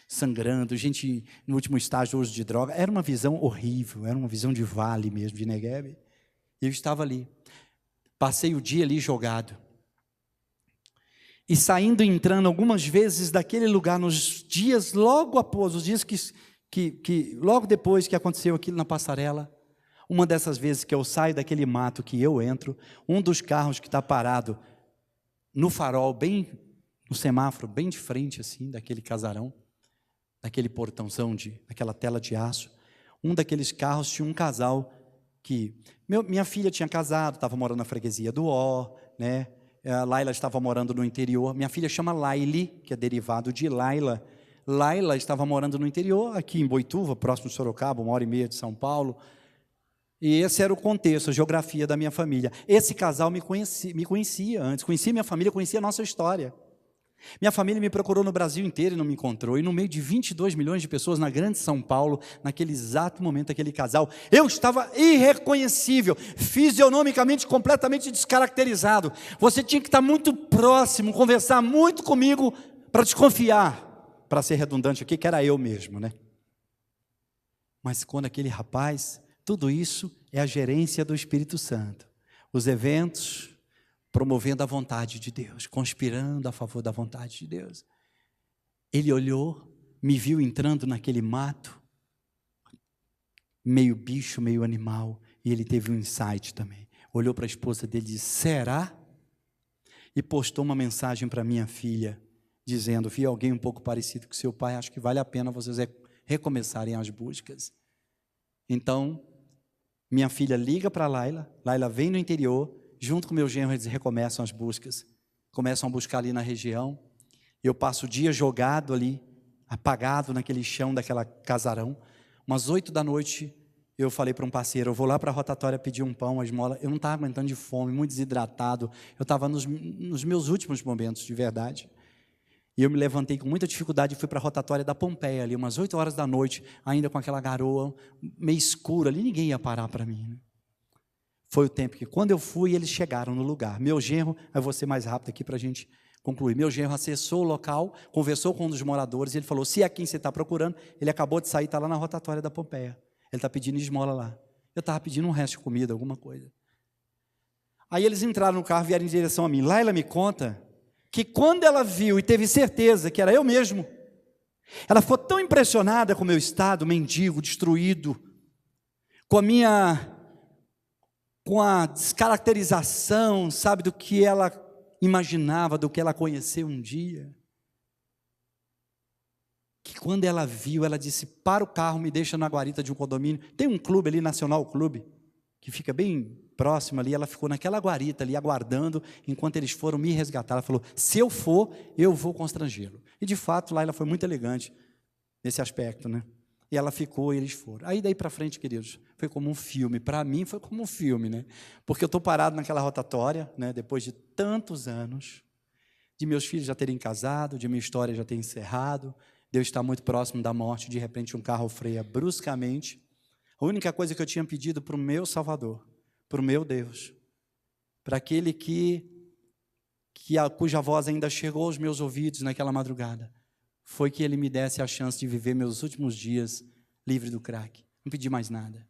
sangrando, gente no último estágio do uso de droga. Era uma visão horrível, era uma visão de vale mesmo, de Negev. E eu estava ali, passei o dia ali jogado. E saindo e entrando algumas vezes daquele lugar, nos dias logo após, os dias que logo depois que aconteceu aquilo na passarela, Uma dessas vezes que eu saio daquele mato, que eu entro, um dos carros que está parado no farol, bem no semáforo, bem de frente assim, daquele casarão, daquele portãozão, daquela tela de aço, um daqueles carros tinha um casal que... minha filha tinha casado, estava morando na freguesia do Ó, né? A Laila estava morando no interior. Minha filha chama Laile, que é derivado de Laila. Laila estava morando no interior, aqui em Boituva, próximo de Sorocaba, 1h30 de São Paulo. E esse era o contexto, a geografia da minha família. Esse casal me conhecia antes, conhecia minha família, conhecia a nossa história. Minha família me procurou no Brasil inteiro e não me encontrou. E no meio de 22 milhões de pessoas na grande São Paulo, naquele exato momento, aquele casal, eu estava irreconhecível, fisionomicamente completamente descaracterizado. Você tinha que estar muito próximo, conversar muito comigo para desconfiar, para ser redundante aqui, que era eu mesmo, né? Mas quando aquele rapaz... Tudo isso é a gerência do Espírito Santo. Os eventos promovendo a vontade de Deus, conspirando a favor da vontade de Deus. Ele olhou, me viu entrando naquele mato, meio bicho, meio animal, e ele teve um insight também. Olhou para a esposa dele e disse, será? E postou uma mensagem para minha filha, dizendo, vi alguém um pouco parecido com seu pai, acho que vale a pena vocês recomeçarem as buscas. Então, minha filha liga para Laila, Laila vem no interior, junto com meu genro, eles recomeçam as buscas, começam a buscar ali na região. Eu passo o dia jogado ali, apagado naquele chão daquela casarão. Umas 8 da noite, eu falei para um parceiro, eu vou lá para a rotatória pedir um pão, uma esmola. Eu não estava aguentando de fome, muito desidratado, eu estava nos meus últimos momentos, de verdade. E eu me levantei com muita dificuldade e fui para a rotatória da Pompeia, ali umas 8 horas da noite, ainda com aquela garoa meio escura, ali ninguém ia parar para mim, né? Foi o tempo que, quando eu fui, eles chegaram no lugar. Meu genro, eu vou ser mais rápido aqui para a gente concluir. Meu genro acessou o local, conversou com um dos moradores, e ele falou, se é quem você está procurando, ele acabou de sair, está lá na rotatória da Pompeia. Ele está pedindo esmola lá. Eu estava pedindo um resto de comida, alguma coisa. Aí eles entraram no carro, vieram em direção a mim. Laila me conta que quando ela viu e teve certeza que era eu mesmo, ela ficou tão impressionada com o meu estado, mendigo, destruído, com a descaracterização, sabe, do que ela imaginava, do que ela conheceu um dia, que quando ela viu, ela disse, para o carro, me deixa na guarita de um condomínio, tem um clube ali, Nacional Clube, que fica bem próximo ali, ela ficou naquela guarita ali, aguardando, enquanto eles foram me resgatar. Ela falou, se eu for, eu vou constrangê-lo. E de fato, lá ela foi muito elegante, nesse aspecto, né? E ela ficou e eles foram. Aí daí para frente, queridos, foi como um filme. Para mim foi como um filme, né? Porque eu estou parado naquela rotatória, né? Depois de tantos anos, de meus filhos já terem casado, de minha história já ter encerrado, de eu estar muito próximo da morte, de repente um carro freia bruscamente. A única coisa que eu tinha pedido para o meu Salvador, para o meu Deus, para aquele cuja voz ainda chegou aos meus ouvidos naquela madrugada, foi que ele me desse a chance de viver meus últimos dias livre do crack. Não pedi mais nada.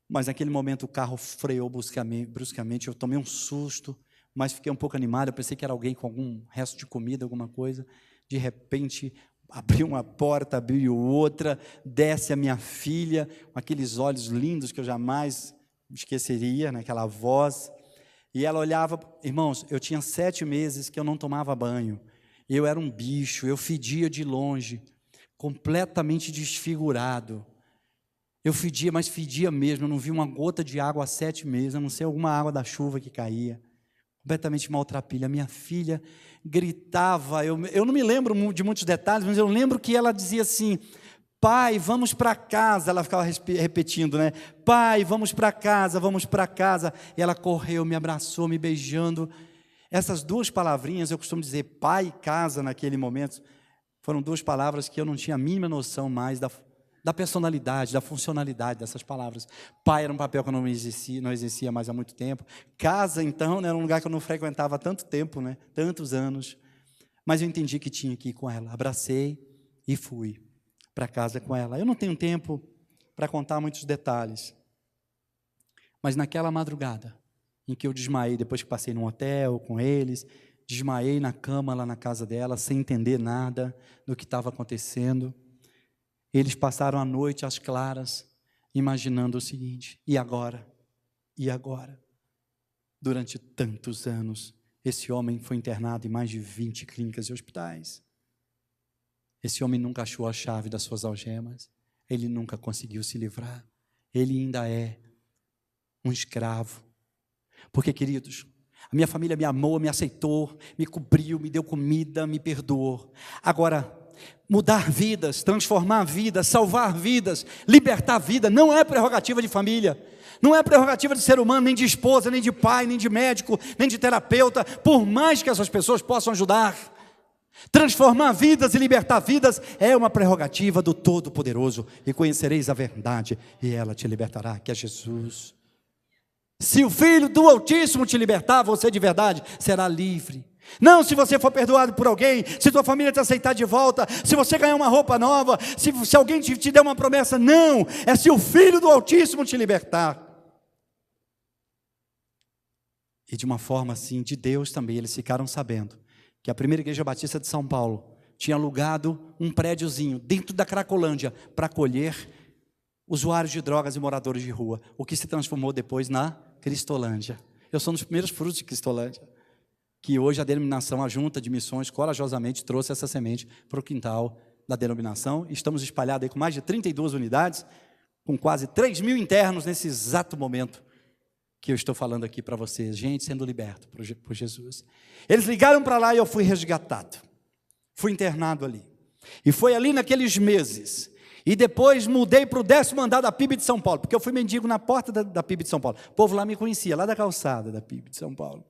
Mas naquele momento o carro freou bruscamente, eu tomei um susto, mas fiquei um pouco animado, eu pensei que era alguém com algum resto de comida, alguma coisa. De repente, abriu uma porta, abriu outra, desce a minha filha, com aqueles olhos lindos que eu jamais esqueceria, naquela voz. E ela olhava, irmãos, eu tinha 7 meses que eu não tomava banho. Eu era um bicho, eu fedia de longe, completamente desfigurado. Eu fedia, mas fedia mesmo, eu não vi uma gota de água há 7 meses, a não ser alguma água da chuva que caía. Completamente maltrapilha. Minha filha gritava, eu não me lembro de muitos detalhes, mas eu lembro que ela dizia assim, pai, vamos para casa. Ela ficava repetindo, né? Pai, vamos para casa, vamos para casa. E ela correu, me abraçou, me beijando. Essas 2 palavrinhas, eu costumo dizer pai e casa naquele momento, foram 2 palavras que eu não tinha a mínima noção mais da personalidade, da funcionalidade dessas palavras. Pai era um papel que eu não exercia mais há muito tempo. Casa, então, era um lugar que eu não frequentava há tanto tempo, né? Tantos anos. Mas eu entendi que tinha que ir com ela. Abracei e fui para casa com ela. Eu não tenho tempo para contar muitos detalhes. Mas naquela madrugada, em que eu desmaiei, depois que passei num hotel com eles, desmaiei na cama lá na casa dela, sem entender nada do que estava acontecendo. Eles passaram a noite às claras, imaginando o seguinte: e agora? E agora? Durante tantos anos, esse homem foi internado em mais de 20 clínicas e hospitais. Esse homem nunca achou a chave das suas algemas. Ele nunca conseguiu se livrar. Ele ainda é um escravo. Porque, queridos, a minha família me amou, me aceitou, me cobriu, me deu comida, me perdoou. Agora, mudar vidas, transformar vidas, salvar vidas, libertar vida, não é prerrogativa de família, não é prerrogativa de ser humano, nem de esposa, nem de pai, nem de médico, nem de terapeuta, por mais que essas pessoas possam ajudar. Transformar vidas e libertar vidas é uma prerrogativa do Todo-Poderoso. E conhecereis a verdade, e ela te libertará, que é Jesus. Se o Filho do Altíssimo te libertar, você de verdade será livre. Não se você for perdoado por alguém, se tua família te aceitar de volta, se você ganhar uma roupa nova, se alguém te der uma promessa. Não, é se o Filho do Altíssimo te libertar. E de uma forma assim, de Deus também, eles ficaram sabendo que a primeira igreja batista de São Paulo tinha alugado um prédiozinho dentro da Cracolândia para acolher usuários de drogas e moradores de rua, o que se transformou depois na Cristolândia. Eu sou um dos primeiros frutos de Cristolândia, que hoje a denominação, a Junta de Missões, corajosamente trouxe essa semente para o quintal da denominação. Estamos espalhados aí com mais de 32 unidades, com quase 3.000 internos nesse exato momento que eu estou falando aqui para vocês, gente sendo liberto por Jesus. Eles ligaram para lá e eu fui resgatado, fui internado ali, e foi ali naqueles meses, e depois mudei para o 10º andar da PIB de São Paulo, porque eu fui mendigo na porta da PIB de São Paulo, o povo lá me conhecia, lá da calçada da PIB de São Paulo.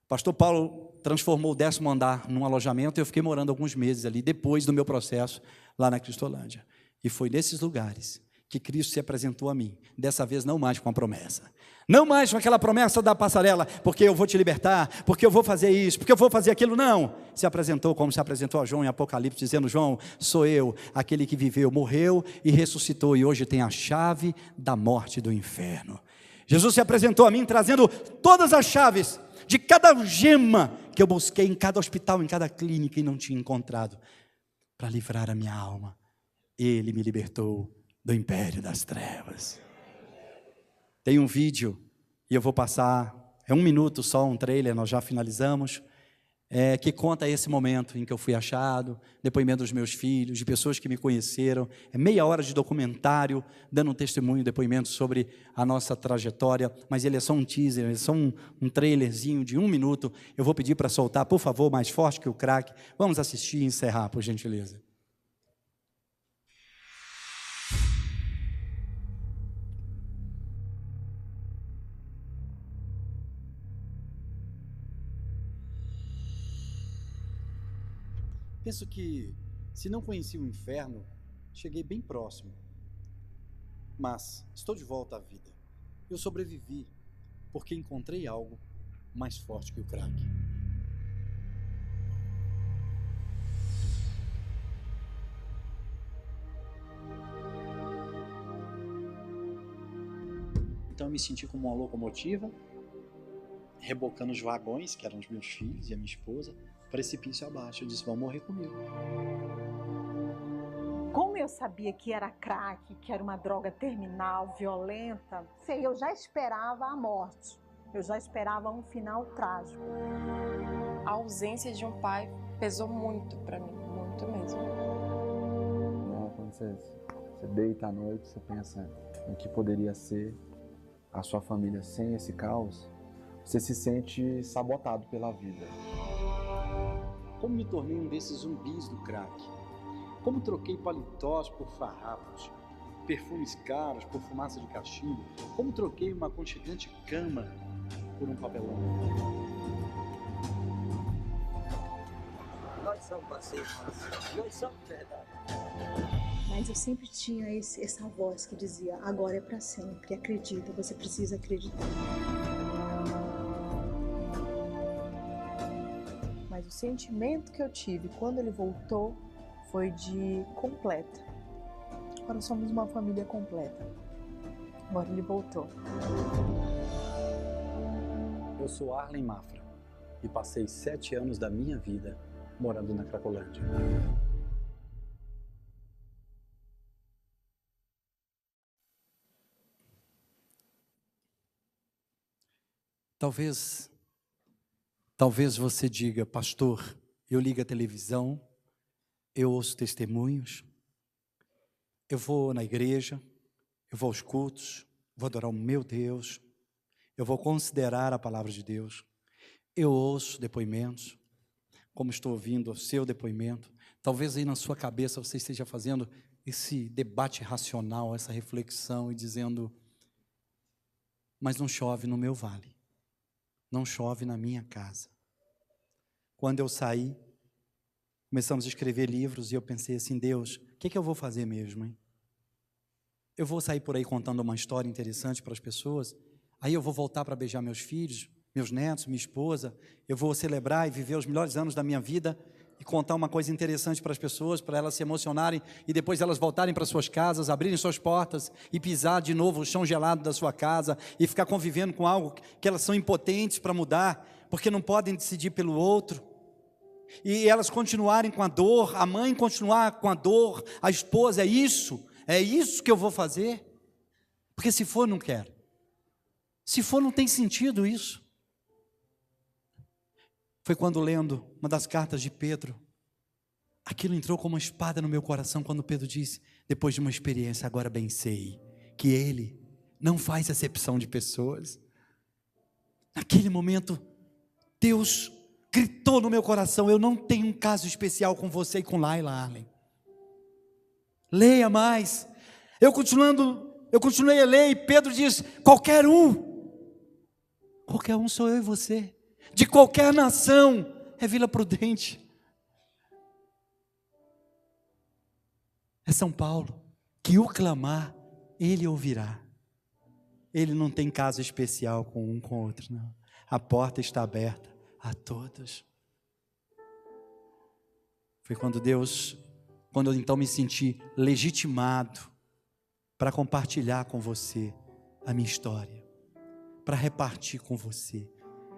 O pastor Paulo transformou o 10º andar num alojamento, e eu fiquei morando alguns meses ali, depois do meu processo lá na Cristolândia, e foi nesses lugares que Cristo se apresentou a mim, dessa vez não mais com a promessa, não mais com aquela promessa da passarela, porque eu vou te libertar, porque eu vou fazer isso, porque eu vou fazer aquilo. Não, se apresentou como se apresentou a João em Apocalipse, dizendo: João, sou eu, aquele que viveu, morreu e ressuscitou, e hoje tem a chave da morte e do inferno. Jesus se apresentou a mim trazendo todas as chaves de cada gema que eu busquei em cada hospital, em cada clínica, e não tinha encontrado, para livrar a minha alma. Ele me libertou do império das trevas. Tem um vídeo, e eu vou passar, é 1 minuto só, um trailer, nós já finalizamos, que conta esse momento em que eu fui achado, depoimento dos meus filhos, de pessoas que me conheceram, é meia hora de documentário, dando um testemunho, depoimento sobre a nossa trajetória, mas ele é só um teaser, é só um trailerzinho de 1 minuto, eu vou pedir para soltar, por favor, mais forte que o craque, vamos assistir e encerrar, por gentileza. Penso que, se não conheci o inferno, cheguei bem próximo. Mas estou de volta à vida. Eu sobrevivi, porque encontrei algo mais forte que o crack. Então eu me senti como uma locomotiva, rebocando os vagões, que eram os meus filhos e a minha esposa, precipício abaixo. Eu disse: vão morrer comigo. Como eu sabia que era crack, que era uma droga terminal, violenta, eu já esperava a morte, eu já esperava um final trágico. A ausência de um pai pesou muito para mim, muito mesmo. Quando você deita à noite, você pensa em que poderia ser a sua família sem esse caos, você se sente sabotado pela vida. Como me tornei um desses zumbis do crack? Como troquei paletós por farrapos, perfumes caros por fumaça de cachimbo? Como troquei uma aconchegante cama por um papelão? Nós somos parceiros, nós somos verdade. Mas eu sempre tinha essa voz que dizia: agora é para sempre, acredita, você precisa acreditar. Mas o sentimento que eu tive quando ele voltou foi de completa. Agora somos uma família completa. Agora ele voltou. Eu sou Arlen Mafra e passei 7 anos da minha vida morando na Cracolândia. Talvez você diga: pastor, eu ligo a televisão, eu ouço testemunhos, eu vou na igreja, eu vou aos cultos, vou adorar o meu Deus, eu vou considerar a palavra de Deus, eu ouço depoimentos, como estou ouvindo o seu depoimento. Talvez aí na sua cabeça você esteja fazendo esse debate racional, essa reflexão e dizendo: mas não chove no meu vale, não chove na minha casa. Quando eu saí, começamos a escrever livros e eu pensei assim: Deus, o que eu vou fazer mesmo, hein? Eu vou sair por aí contando uma história interessante para as pessoas, aí eu vou voltar para beijar meus filhos, meus netos, minha esposa, eu vou celebrar e viver os melhores anos da minha vida e contar uma coisa interessante para as pessoas, para elas se emocionarem e depois elas voltarem para suas casas, abrirem suas portas e pisar de novo o chão gelado da sua casa e ficar convivendo com algo que elas são impotentes para mudar, porque não podem decidir pelo outro. E elas continuarem com a dor, a mãe continuar com a dor, a esposa, é isso que eu vou fazer? Porque se for, não quero. Se for, não tem sentido isso. Foi quando, lendo uma das cartas de Pedro, aquilo entrou como uma espada no meu coração, quando Pedro disse: depois de uma experiência, agora bem sei que Ele não faz acepção de pessoas. Naquele momento, Deus gritou no meu coração: eu não tenho um caso especial com você e com Laila Arlen. Leia mais. Eu continuei a ler e Pedro diz: qualquer um sou eu e você, de qualquer nação, é Vila Prudente, é São Paulo, que o clamar, Ele ouvirá. Ele não tem caso especial com um com outro, não. A porta está aberta a todos. Foi quando eu então me senti legitimado para compartilhar com você a minha história, para repartir com você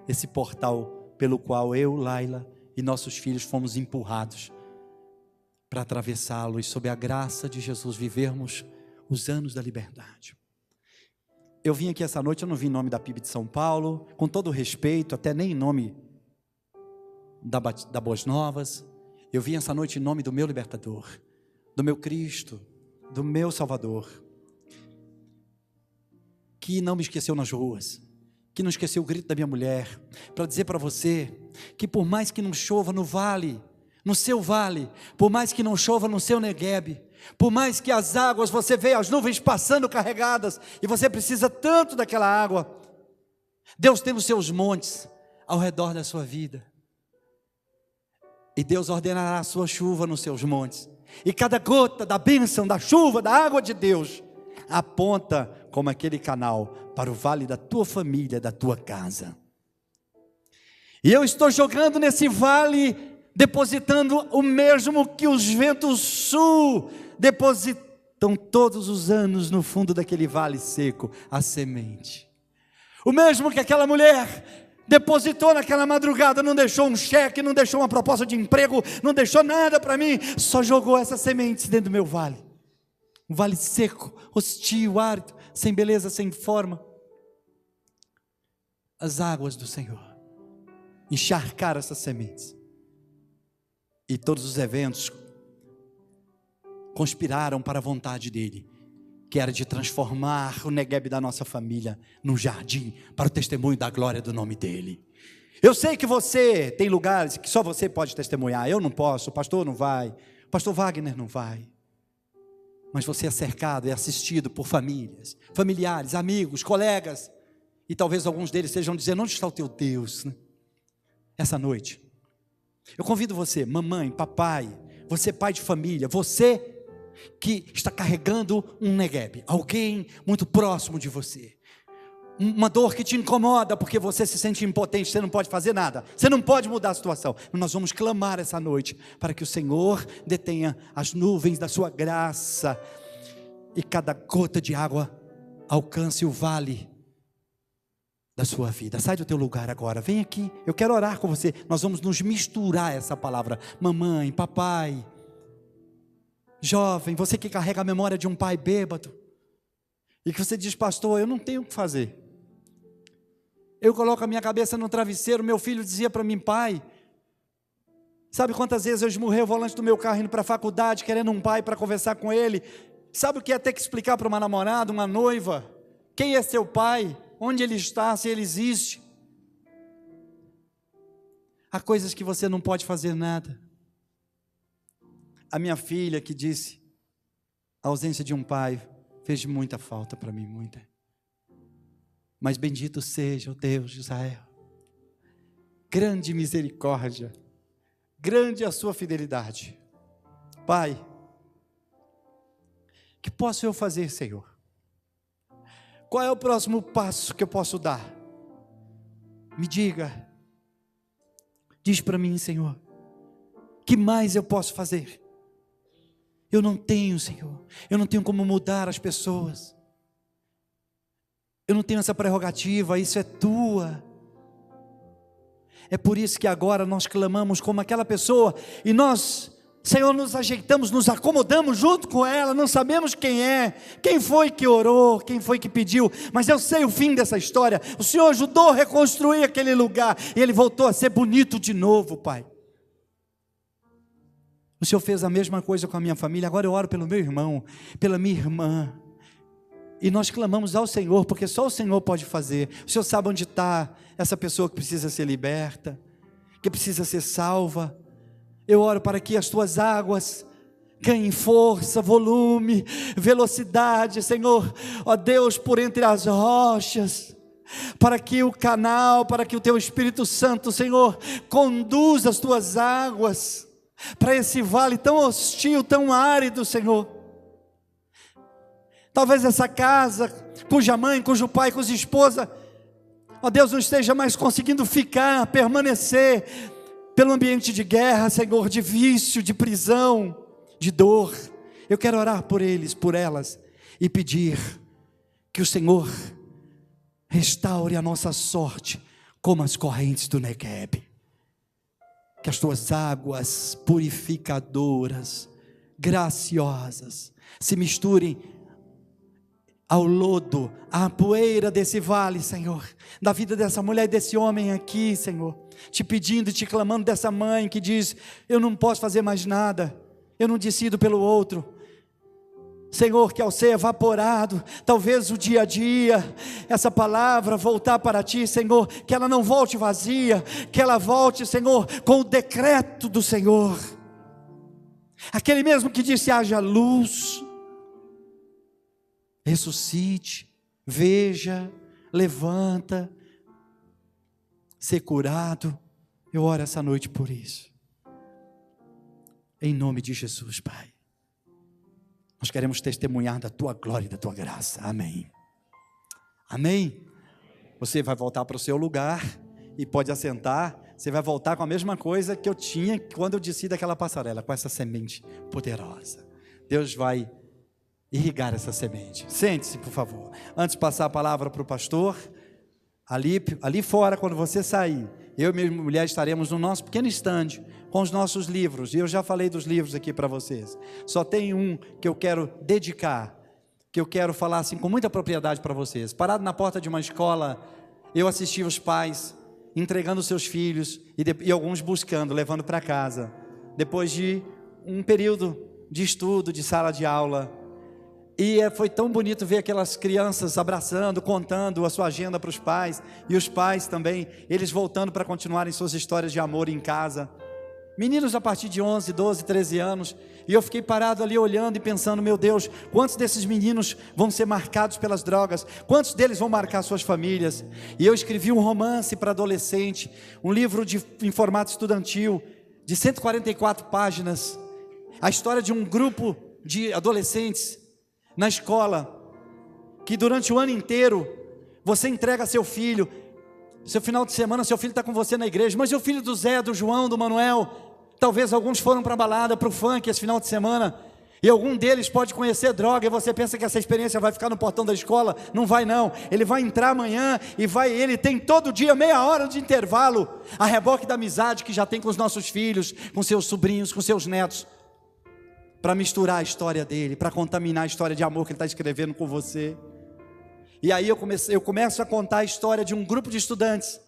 esse portal pelo qual eu, Laila e nossos filhos fomos empurrados para atravessá-lo e, sob a graça de Jesus, vivermos os anos da liberdade. Eu vim aqui essa noite, eu não vim em nome da PIB de São Paulo, com todo o respeito, até nem em nome da Boas Novas. Eu vim essa noite em nome do meu libertador, do meu Cristo, do meu Salvador, que não me esqueceu nas ruas, que não esqueceu o grito da minha mulher, para dizer para você que por mais que não chova no vale, no seu vale, por mais que não chova no seu Negueb, por mais que as águas, você vê as nuvens passando carregadas, e você precisa tanto daquela água, Deus tem os seus montes ao redor da sua vida, e Deus ordenará a sua chuva nos seus montes, e cada gota da bênção, da chuva, da água de Deus, aponta como aquele canal para o vale da tua família, da tua casa. E eu estou jogando nesse vale, depositando o mesmo que os ventos sul depositam todos os anos no fundo daquele vale seco, a semente. O mesmo que aquela mulher depositou naquela madrugada, não deixou um cheque, não deixou uma proposta de emprego, não deixou nada para mim, só jogou essas sementes dentro do meu vale. Um vale seco, hostil, árido, sem beleza, sem forma. As águas do Senhor encharcaram essas sementes, e todos os eventos conspiraram para a vontade dele, que era de transformar o Negueb da nossa família num jardim para o testemunho da glória do nome dele. Eu sei que você tem lugares que só você pode testemunhar, eu não posso, o pastor não vai, o pastor Wagner não vai, mas você é cercado e assistido por famílias, familiares, amigos, colegas, e talvez alguns deles estejam dizendo: onde está o teu Deus? Essa noite, eu convido você, mamãe, papai, você pai de família, você que está carregando um Negueb, alguém muito próximo de você, uma dor que te incomoda porque você se sente impotente, você não pode fazer nada, você não pode mudar a situação. Nós vamos clamar essa noite para que o Senhor detenha as nuvens da sua graça e cada gota de água alcance o vale da sua vida. Sai do teu lugar agora, vem aqui, eu quero orar com você. Nós vamos nos misturar essa palavra, mamãe, papai, jovem, você que carrega a memória de um pai bêbado, e que você diz: pastor, eu não tenho o que fazer, Eu coloco a minha cabeça no travesseiro, meu filho dizia para mim: pai, sabe quantas vezes eu esmurrei o volante do meu carro indo para a faculdade, querendo um pai para conversar com ele? Sabe o que é ter que explicar para uma namorada, uma noiva? Quem é seu pai? Onde ele está, se ele existe? Há coisas que você não pode fazer nada. A minha filha que disse, a ausência de um pai fez muita falta para mim, muita. Mas bendito seja o Deus de Israel. Grande misericórdia, grande a sua fidelidade. Pai, que posso eu fazer, Senhor? Qual é o próximo passo que eu posso dar? Me diga. Diz para mim, Senhor, que mais eu posso fazer? Eu não tenho, Senhor, eu não tenho como mudar as pessoas. Eu não tenho essa prerrogativa, isso é tua. É por isso que agora nós clamamos como aquela pessoa, e nós, Senhor, nos ajeitamos, nos acomodamos junto com ela, não sabemos quem é, quem foi que orou, quem foi que pediu, mas eu sei o fim dessa história. O Senhor ajudou a reconstruir aquele lugar, e ele voltou a ser bonito de novo, Pai. O Senhor fez a mesma coisa com a minha família. Agora eu oro pelo meu irmão, pela minha irmã, e nós clamamos ao Senhor, porque só o Senhor pode fazer. O Senhor sabe onde está essa pessoa que precisa ser liberta, que precisa ser salva. Eu oro para que as tuas águas ganhem força, volume, velocidade, Senhor, ó Deus, por entre as rochas, para que o canal, para que o teu Espírito Santo, Senhor, conduza as tuas águas para esse vale tão hostil, tão árido, Senhor. Talvez essa casa, cuja mãe, cujo pai, cuja esposa, ó Deus, não esteja mais conseguindo ficar, permanecer, pelo ambiente de guerra, Senhor, de vício, de prisão, de dor. Eu quero orar por eles, por elas, e pedir que o Senhor restaure a nossa sorte, como as correntes do Negueb. Que as tuas águas purificadoras, graciosas, se misturem ao lodo, à poeira desse vale, Senhor, da vida dessa mulher e desse homem aqui, Senhor, te pedindo e te clamando, dessa mãe que diz: eu não posso fazer mais nada, eu não decido pelo outro. Senhor, que ao ser evaporado, talvez o dia a dia, essa palavra voltar para ti, Senhor, que ela não volte vazia, que ela volte, Senhor, com o decreto do Senhor, aquele mesmo que disse: haja luz, ressuscite, veja, levanta, ser curado. Eu oro essa noite por isso, em nome de Jesus, Pai. Nós queremos testemunhar da tua glória e da tua graça. Amém. Amém. Você vai voltar para o seu lugar e pode assentar. Você vai voltar com a mesma coisa que eu tinha quando eu desci daquela passarela, com essa semente poderosa. Deus vai irrigar essa semente. Sente-se, por favor. Antes de passar a palavra para o pastor, ali fora, quando você sair, eu e minha mulher estaremos no nosso pequeno stand com os nossos livros, e eu já falei dos livros aqui para vocês. Só tem um que eu quero dedicar, que eu quero falar assim com muita propriedade para vocês. Parado na porta de uma escola, eu assisti os pais entregando seus filhos e alguns buscando, levando para casa, depois de um período de estudo, de sala de aula. E foi tão bonito ver aquelas crianças abraçando, contando a sua agenda para os pais, e os pais também, eles voltando para continuarem suas histórias de amor em casa. Meninos a partir de 11, 12, 13 anos, e eu fiquei parado ali olhando e pensando: meu Deus, quantos desses meninos vão ser marcados pelas drogas? Quantos deles vão marcar suas famílias? E eu escrevi um romance para adolescente, um livro em formato estudantil, de 144 páginas, a história de um grupo de adolescentes na escola, que durante o ano inteiro, você entrega seu filho, seu final de semana, seu filho está com você na igreja, mas o filho do Zé, do João, do Manuel, talvez alguns foram para a balada, para o funk esse final de semana, e algum deles pode conhecer droga, e você pensa que essa experiência vai ficar no portão da escola. Não vai não, ele vai entrar amanhã, e ele tem todo dia meia hora de intervalo, a reboque da amizade que já tem com os nossos filhos, com seus sobrinhos, com seus netos, para misturar a história dele, para contaminar a história de amor que ele está escrevendo com você. E aí eu começo a contar a história de um grupo de estudantes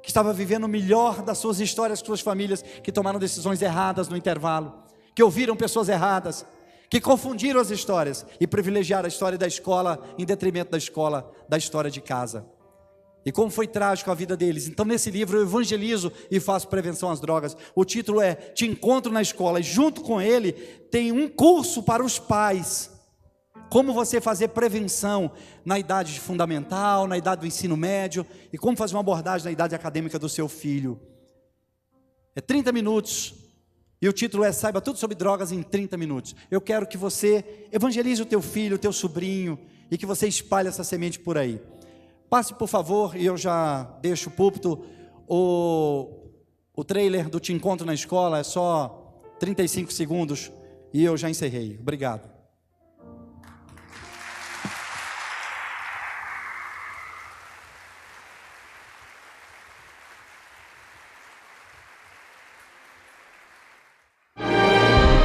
que estava vivendo o melhor das suas histórias, suas famílias, que tomaram decisões erradas no intervalo, que ouviram pessoas erradas, que confundiram as histórias e privilegiaram a história da escola em detrimento da escola, da história de casa. E como foi trágico a vida deles. Então nesse livro eu evangelizo e faço prevenção às drogas. O título é Te Encontro na Escola, e junto com ele tem um curso para os pais. Como você fazer prevenção na idade fundamental, na idade do ensino médio, e como fazer uma abordagem na idade acadêmica do seu filho. É 30 minutos, e o título é Saiba Tudo sobre Drogas em 30 minutos. Eu quero que você evangelize o teu filho, o teu sobrinho, e que você espalhe essa semente por aí. Passe, por favor, e eu já deixo o púlpito, o trailer do Te Encontro na Escola, é só 35 segundos, e eu já encerrei. Obrigado.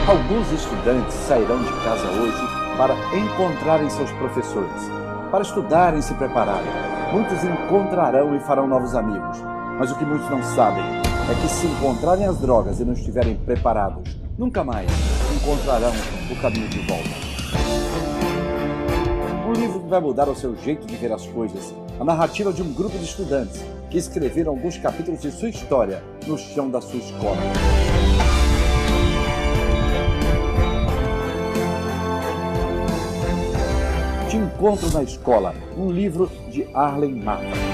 Alguns estudantes sairão de casa hoje para encontrarem seus professores, para estudarem e se prepararem. Muitos encontrarão e farão novos amigos, mas o que muitos não sabem é que se encontrarem as drogas e não estiverem preparados, nunca mais encontrarão o caminho de volta. Um livro que vai mudar o seu jeito de ver as coisas, a narrativa de um grupo de estudantes que escreveram alguns capítulos de sua história no chão da sua escola. Te Encontro na Escola, um livro de Arlen Mata.